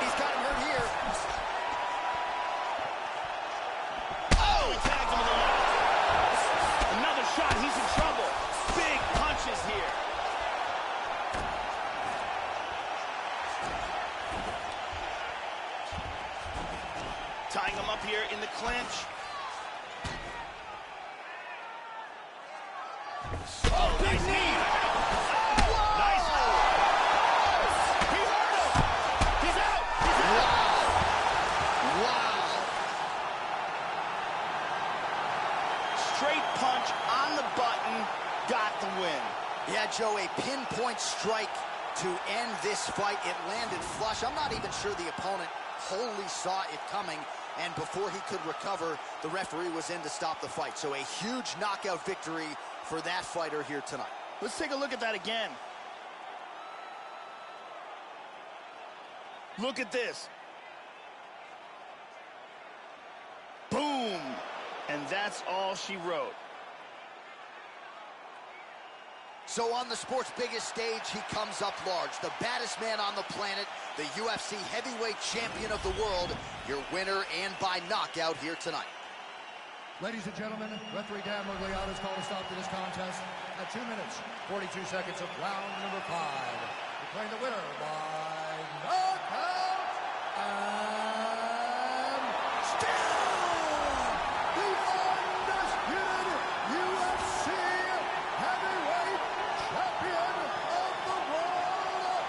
He's got him hurt here. Oh, he tags him in the leg. Another shot, he's in trouble. Big punches here. Tying him up here in the clinch. Oh, nice knee. Nice. He hurt him. He's out. He's out. Wow. Straight punch on the button. Got the win. Yeah, Joe, a pinpoint strike to end this fight. It landed flush. I'm not even sure the opponent wholly saw it coming, and before he could recover, the referee was in to stop the fight. So a huge knockout victory for that fighter here tonight. Let's take a look at that again. Look at this. Boom. And that's all she wrote. So on the sport's biggest stage, he comes up large. The baddest man on the planet, the UFC heavyweight champion of the world, your winner and by knockout here tonight. Ladies and gentlemen, referee Dan Miragliotta has called a stop to this contest at 2 minutes, 42 seconds of round number 5. Declaring the winner by knockout and still the undisputed UFC heavyweight champion of the world,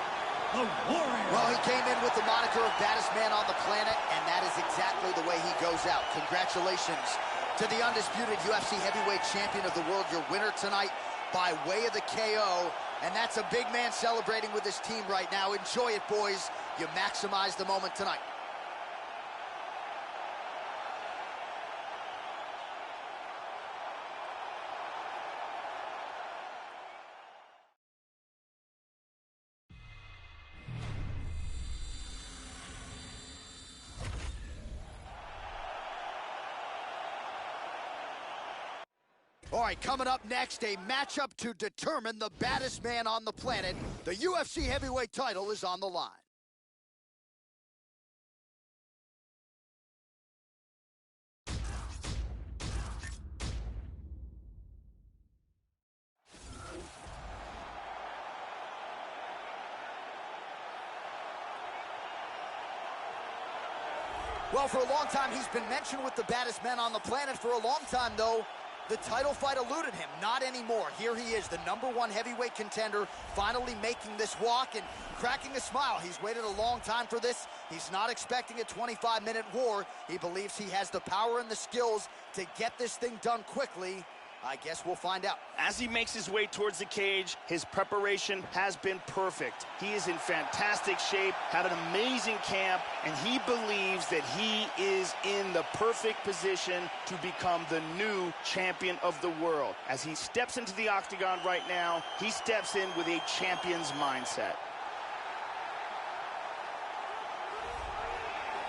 the Warrior. Well, he came in with the moniker of baddest man on the planet, and that is exactly the way he goes out. Congratulations to the undisputed UFC heavyweight champion of the world, your winner tonight by way of the KO. And that's a big man celebrating with his team right now. Enjoy it, boys. You maximize the moment tonight. All right, coming up next, a matchup to determine the baddest man on the planet. The UFC heavyweight title is on the line. Well, for a long time, he's been mentioned with the baddest men on the planet. For a long time, though, the title fight eluded him. Not anymore. Here he is, the #1 heavyweight contender, finally making this walk and cracking a smile. He's waited a long time for this. He's not expecting a 25-minute war. He believes he has the power and the skills to get this thing done quickly. I guess we'll find out. As he makes his way towards the cage, his preparation has been perfect. He is in fantastic shape, had an amazing camp, and he believes that he is in the perfect position to become the new champion of the world. As he steps into the octagon right now, he steps in with a champion's mindset.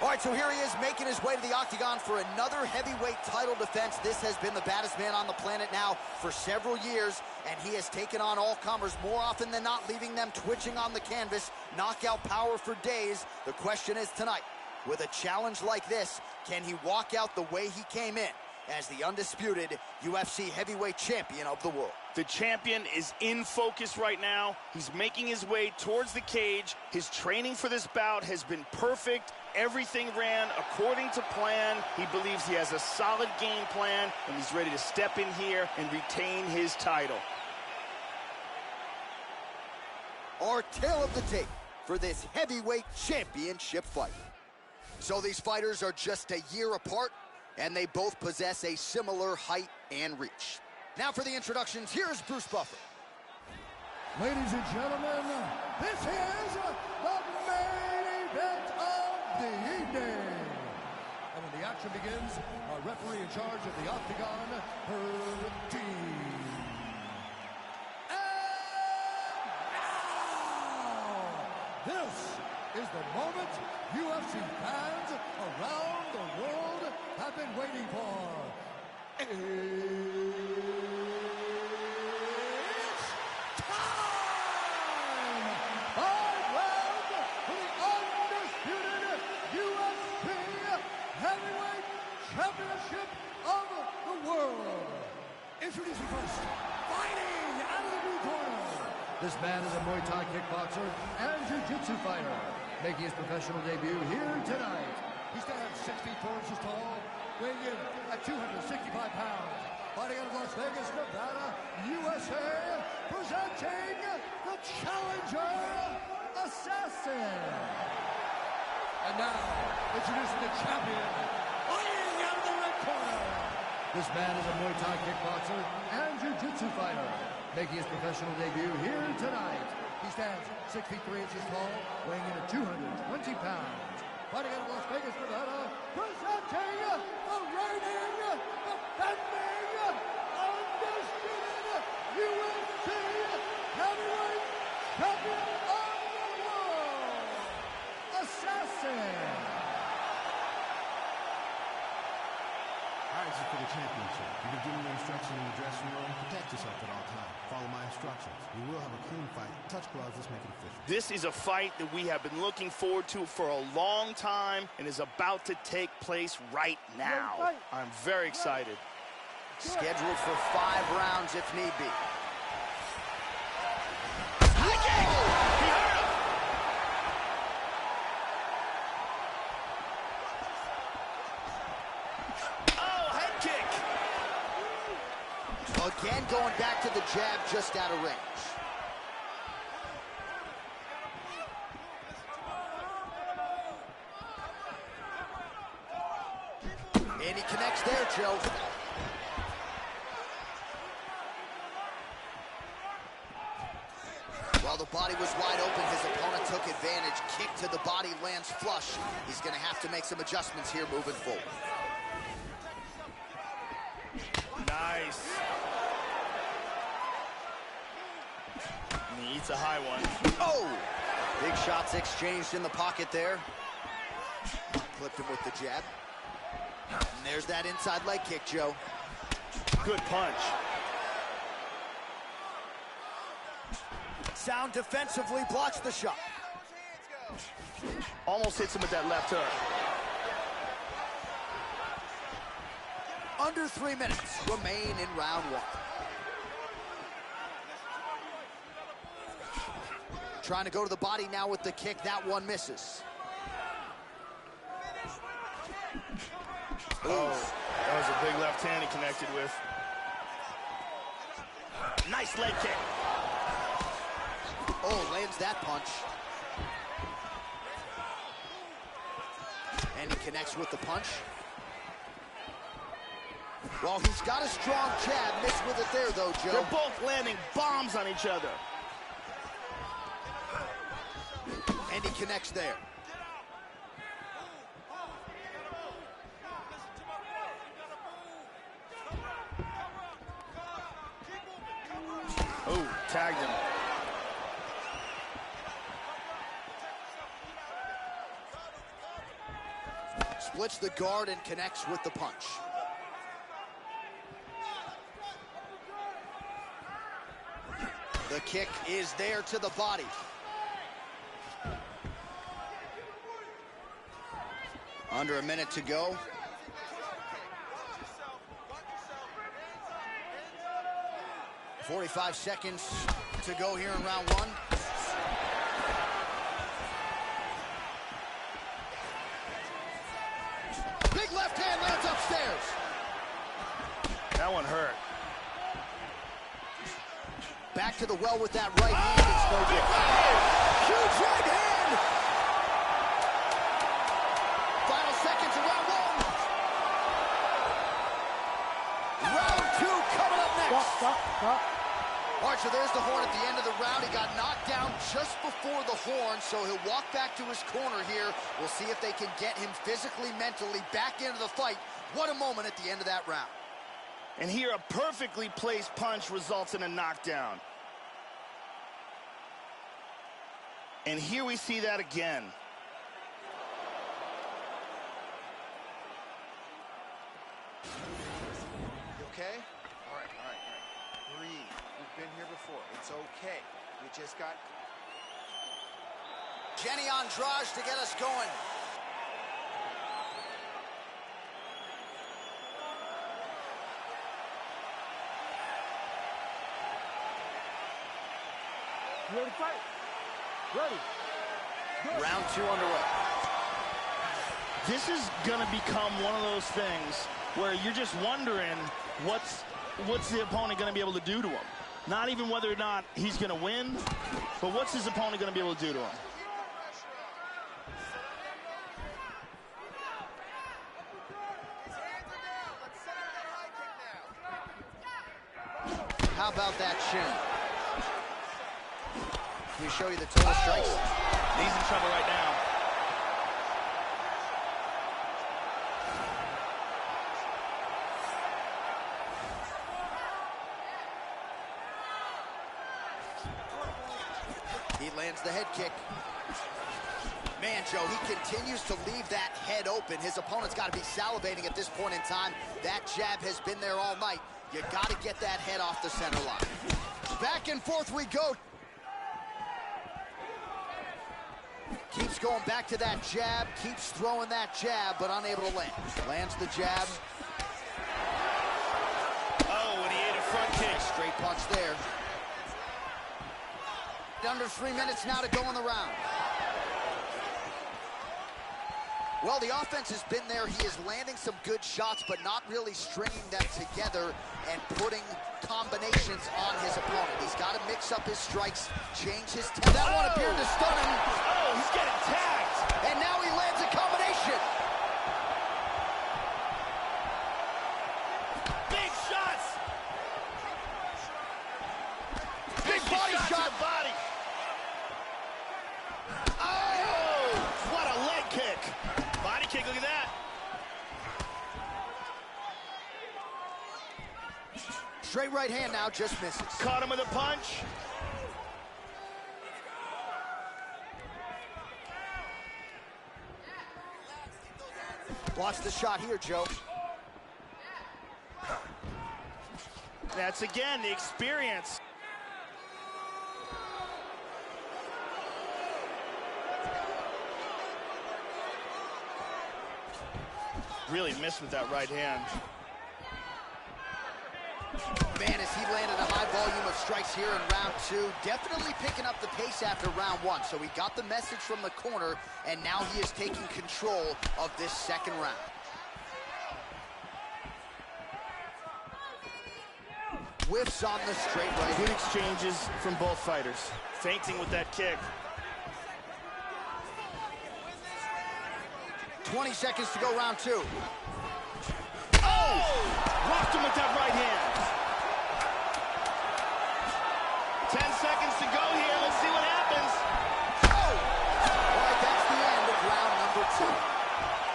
All right, so here he is making his way to the octagon for another heavyweight title defense. This has been the baddest man on the planet now for several years, and he has taken on all comers more often than not, leaving them twitching on the canvas, knockout power for days. The question is tonight, with a challenge like this, can he walk out the way he came in as the undisputed UFC heavyweight champion of the world? The champion is in focus right now. He's making his way towards the cage. His training for this bout has been perfect. Everything ran according to plan. He believes he has a solid game plan, and he's ready to step in here and retain his title. Our tale of the tape for this heavyweight championship fight. So these fighters are just a year apart, and they both possess a similar height and reach. Now for the introductions, here's Bruce Buffer. Ladies and gentlemen, this is the main event of the evening. And when the action begins, our referee in charge of the octagon, her team. And now, this is the moment UFC fans around the world have been waiting for. It's time! 5 rounds for the undisputed UFC Heavyweight Championship of the world. Introducing first, fighting out of the blue corner. This man is a Muay Thai kickboxer and jiu-jitsu fighter, making his professional debut here tonight. He stands 6 feet 4 inches tall, weighing in at 265 pounds. Fighting out of Las Vegas, Nevada, USA, presenting the challenger, Assassin. And now, introducing the champion, fighting out of the red corner. This man is a Muay Thai kickboxer and jiu-jitsu fighter, making his professional debut here tonight. He stands 6 feet 3 inches tall, weighing in at 220 pounds. Fighting out of Las Vegas, Nevada, presenting the reigning, defending, undisputed UFC heavyweight champion of the world, Assassin. All right, this is for the championship. You can give me instruction in the dressing room. Protect yourself at all times. Follow my instructions. We will have a clean fight. Touch gloves. Let's make it official. This is a fight that we have been looking forward to for a long time and is about to take place right now. I'm very excited. Scheduled for 5 rounds if need be. Again, going back to the jab just out of range. And he connects there, Joe. While the body was wide open, his opponent took advantage. Kick to the body, lands flush. He's going to have to make some adjustments here moving forward. Nice. He eats a high one. Oh! Big shots exchanged in the pocket there. Clipped him with the jab. And there's that inside leg kick, Joe. Good punch. Sound defensively blocks the shot. Almost hits him with that left hook. Under 3 minutes remain in round one. Trying to go to the body now with the kick. That one misses. Oh, that was a big left hand he connected with. Nice leg kick. Oh, lands that punch. And he connects with the punch. Well, he's got a strong jab. Mixed with it there, though, Joe. They're both landing bombs on each other. And he connects there. Oh, tagged him. Splits the guard and connects with the punch. The kick is there to the body. Under a minute to go. .45 seconds to go here in round one. Big left hand lands upstairs. That one hurt. Back to the well with that right hand. It's no good. Huge right hand. Final seconds of round one. Round two coming up next. All right, so there's the horn at the end of the round. He got knocked down just before the horn, so he'll walk back to his corner here. We'll see if they can get him physically, mentally back into the fight. What a moment at the end of that round. And here, a perfectly placed punch results in a knockdown. And here we see that again. You okay? All right. Breathe. We've been here before. It's okay. You just got... Jenny Andrade to get us going. You ready to fight? Ready. Good. Round two underway. This is going to become one of those things where you're just wondering what's the opponent going to be able to do to him. Not even whether or not he's going to win, but what's his opponent going to be able to do to him. How about that shin? Can we show you the total strikes? He's in trouble right now. He lands the head kick. Man, Joe, he continues to leave that head open. His opponent's got to be salivating at this point in time. That jab has been there all night. You got to get that head off the center line. Back and forth we go. Keeps going back to that jab, keeps throwing that jab, but unable to land. Lands the jab. Oh, and he ate a front kick. Straight punch there. Under 3 minutes now to go in the round. Well, the offense has been there. He is landing some good shots, but not really stringing them together and putting combinations on his opponent. He's got to mix up his strikes, change his tempo. That one appeared to stun him. Oh, he's getting tagged. And now he lands a combination. Big shots. Big body shot. To the body. Oh, what a leg kick. Body kick, look at that. Straight right hand now, just misses. Caught him with a punch. Blocks the shot here, Joe. That's again the experience. Really missed with that right hand. Man, as he landed a high volume of strikes here in round 2, definitely picking up the pace after round 1. So he got the message from the corner, and now he is taking control of this second round. Whiffs on the straight right. Good exchanges from both fighters. Feinting with that kick. 20 seconds to go, round 2. Oh! Rocked him with that right hand. 10 seconds to go here. Let's see what happens. Oh! All right, that's the end of round number 2.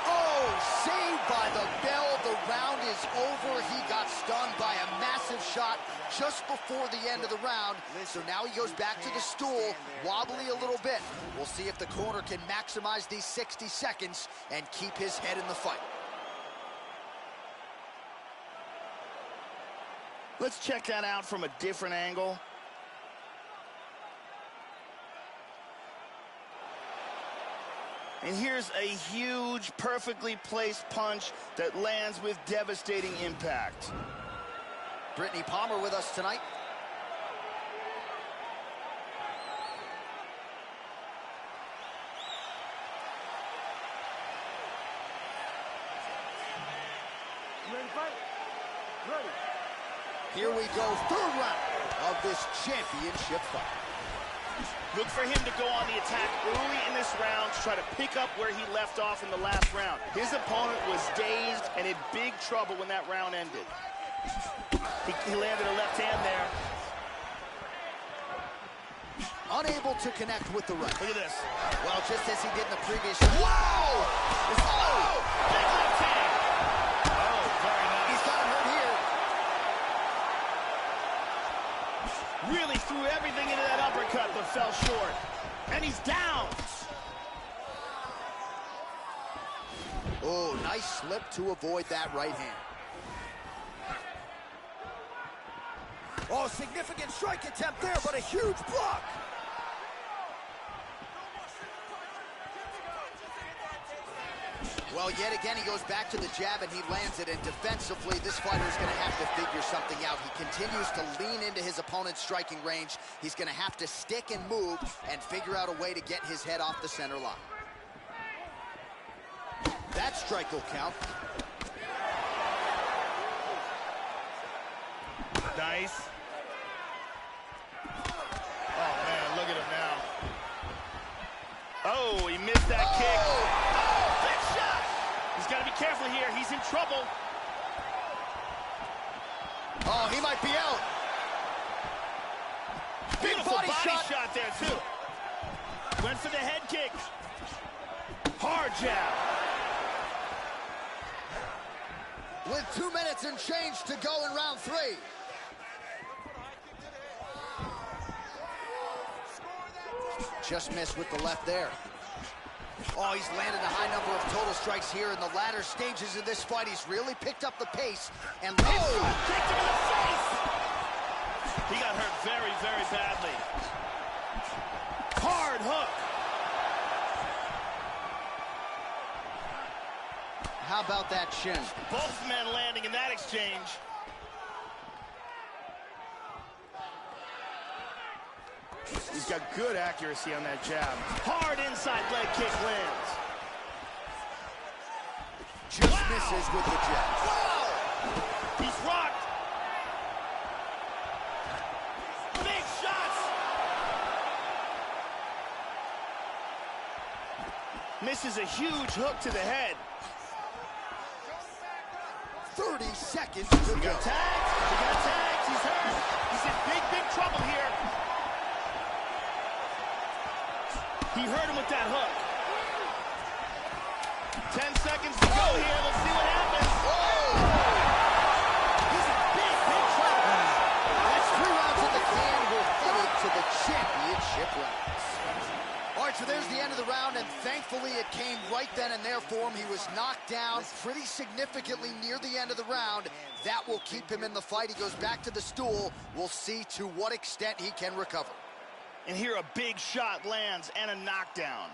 Oh, saved by the bell. The round is over. He got stunned by a massive shot just before the end of the round. So now he goes back to the stool, wobbly a little bit. We'll see if the corner can maximize these 60 seconds and keep his head in the fight. Let's check that out from a different angle. And here's a huge, perfectly placed punch that lands with devastating impact. Brittany Palmer with us tonight. Ready to fight? Ready. Here we go, third round of this championship fight. Look for him to go on the attack early in this round to try to pick up where he left off in the last round. His opponent was dazed and in big trouble when that round ended. He landed a left hand there. Unable to connect with the right. Look at this. Well, just as he did in the previous round. Wow! Oh! Big left hand. Oh, very nice. He's got him hurt here. Really threw everything into that uppercut, but fell short. And he's down. Oh, nice slip to avoid that right hand. Oh, significant strike attempt there, but a huge block. Well, yet again, he goes back to the jab and he lands it. And defensively, this fighter is going to have to figure something out. He continues to lean into his opponent's striking range. He's going to have to stick and move and figure out a way to get his head off the center line. That strike will count. Nice. Oh, man, look at him now. Oh, he missed that kick. Oh, big shot. He's got to be careful here. He's in trouble. Oh, he might be out. Beautiful body shot there, too. Went for the head kick. Hard jab. With 2 minutes and change to go in round 3. Just missed with the left there. Oh, he's landed a high number of total strikes here in the latter stages of this fight. He's really picked up the pace and Kicked him in the face. He got hurt very, very badly. Hard hook. How about that shin? Both men landing in that exchange. He's got good accuracy on that jab. Hard inside leg kick lands. Just misses with the jab. Wow! He's rocked. Big shots. Misses a huge hook to the head. 30 seconds to go. He got tagged. He got tagged. He's hurt. He's in big, big trouble here. He hurt him with that hook. 10 seconds to go here. Let's see what happens. Whoa! He's in big, big trouble. That's 3 rounds in the can. We're headed to the championship rounds. All right, so there's the end of the round, and thankfully it came right then and there for him. He was knocked down pretty significantly near the end of the round. That will keep him in the fight. He goes back to the stool. We'll see to what extent he can recover. And here a big shot lands and a knockdown.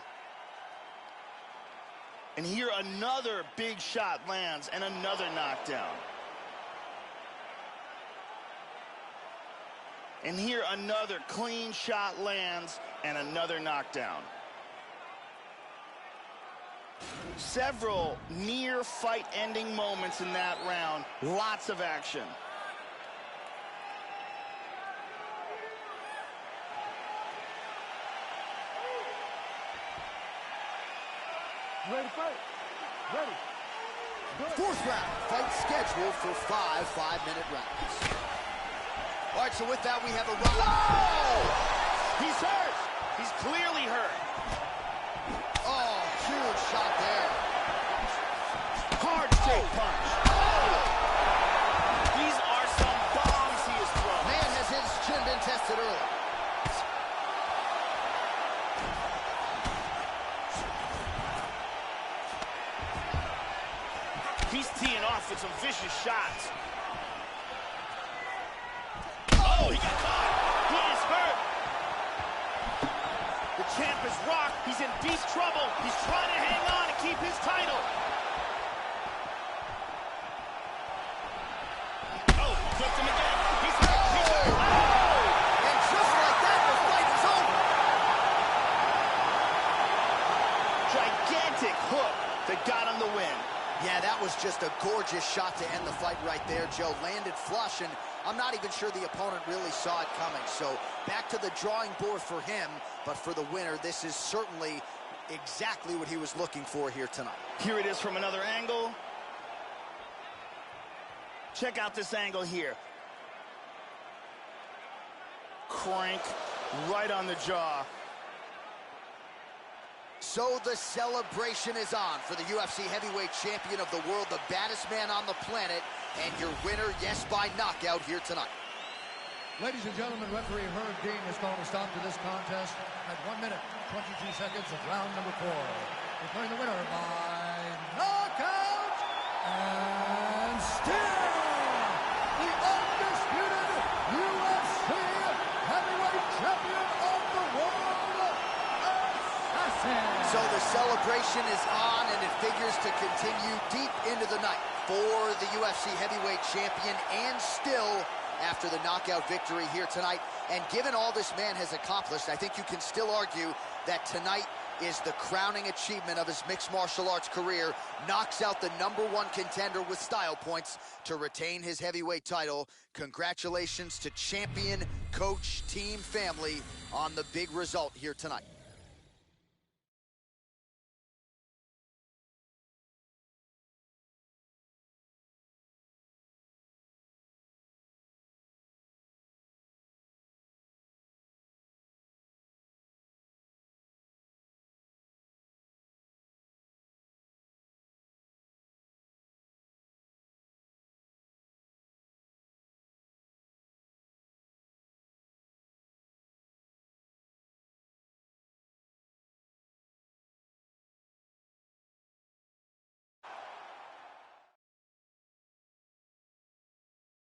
And here another big shot lands and another knockdown. And here another clean shot lands and another knockdown. Several near fight-ending moments in that round. Lots of action. Ready to fight? Ready. Good. Fourth round, fight scheduled for 5 5-minute rounds. All right, so with that, we have a round. Oh! He's hurt. He's clearly hurt. Oh, huge shot there. Hard straight punch. Oh! These are some bombs he has thrown. Man, has his chin been tested early. He's teeing off with some vicious shots. Oh, he got caught. He is hurt. The champ is rocked. He's in deep trouble. He's trying to hang on and keep his title. Oh, he clipped him again. He's hurt. He's hurt. Oh! And just like that, the fight is over. Gigantic hook that got him the win. Yeah, that was just a gorgeous shot to end the fight right there, Joe. Landed flush, and I'm not even sure the opponent really saw it coming. So back to the drawing board for him, but for the winner, this is certainly exactly what he was looking for here tonight. Here it is from another angle. Check out this angle here. Crank right on the jaw. So the celebration is on for the UFC heavyweight champion of the world, the baddest man on the planet, and your winner, yes, by knockout here tonight. Ladies and gentlemen, referee Herb Dean is calling a stop to this contest at 1 minute, 22 seconds of round number 4. Declaring the winner by knockout, and still the undisputed UFC heavyweight champion of the world, Assassin. So the celebration is on, and it figures to continue deep into the night for the UFC heavyweight champion, and still after the knockout victory here tonight. And given all this man has accomplished, I think you can still argue that tonight is the crowning achievement of his mixed martial arts career. Knocks out the #1 contender with style points to retain his heavyweight title. Congratulations to champion, coach, team, family on the big result here tonight.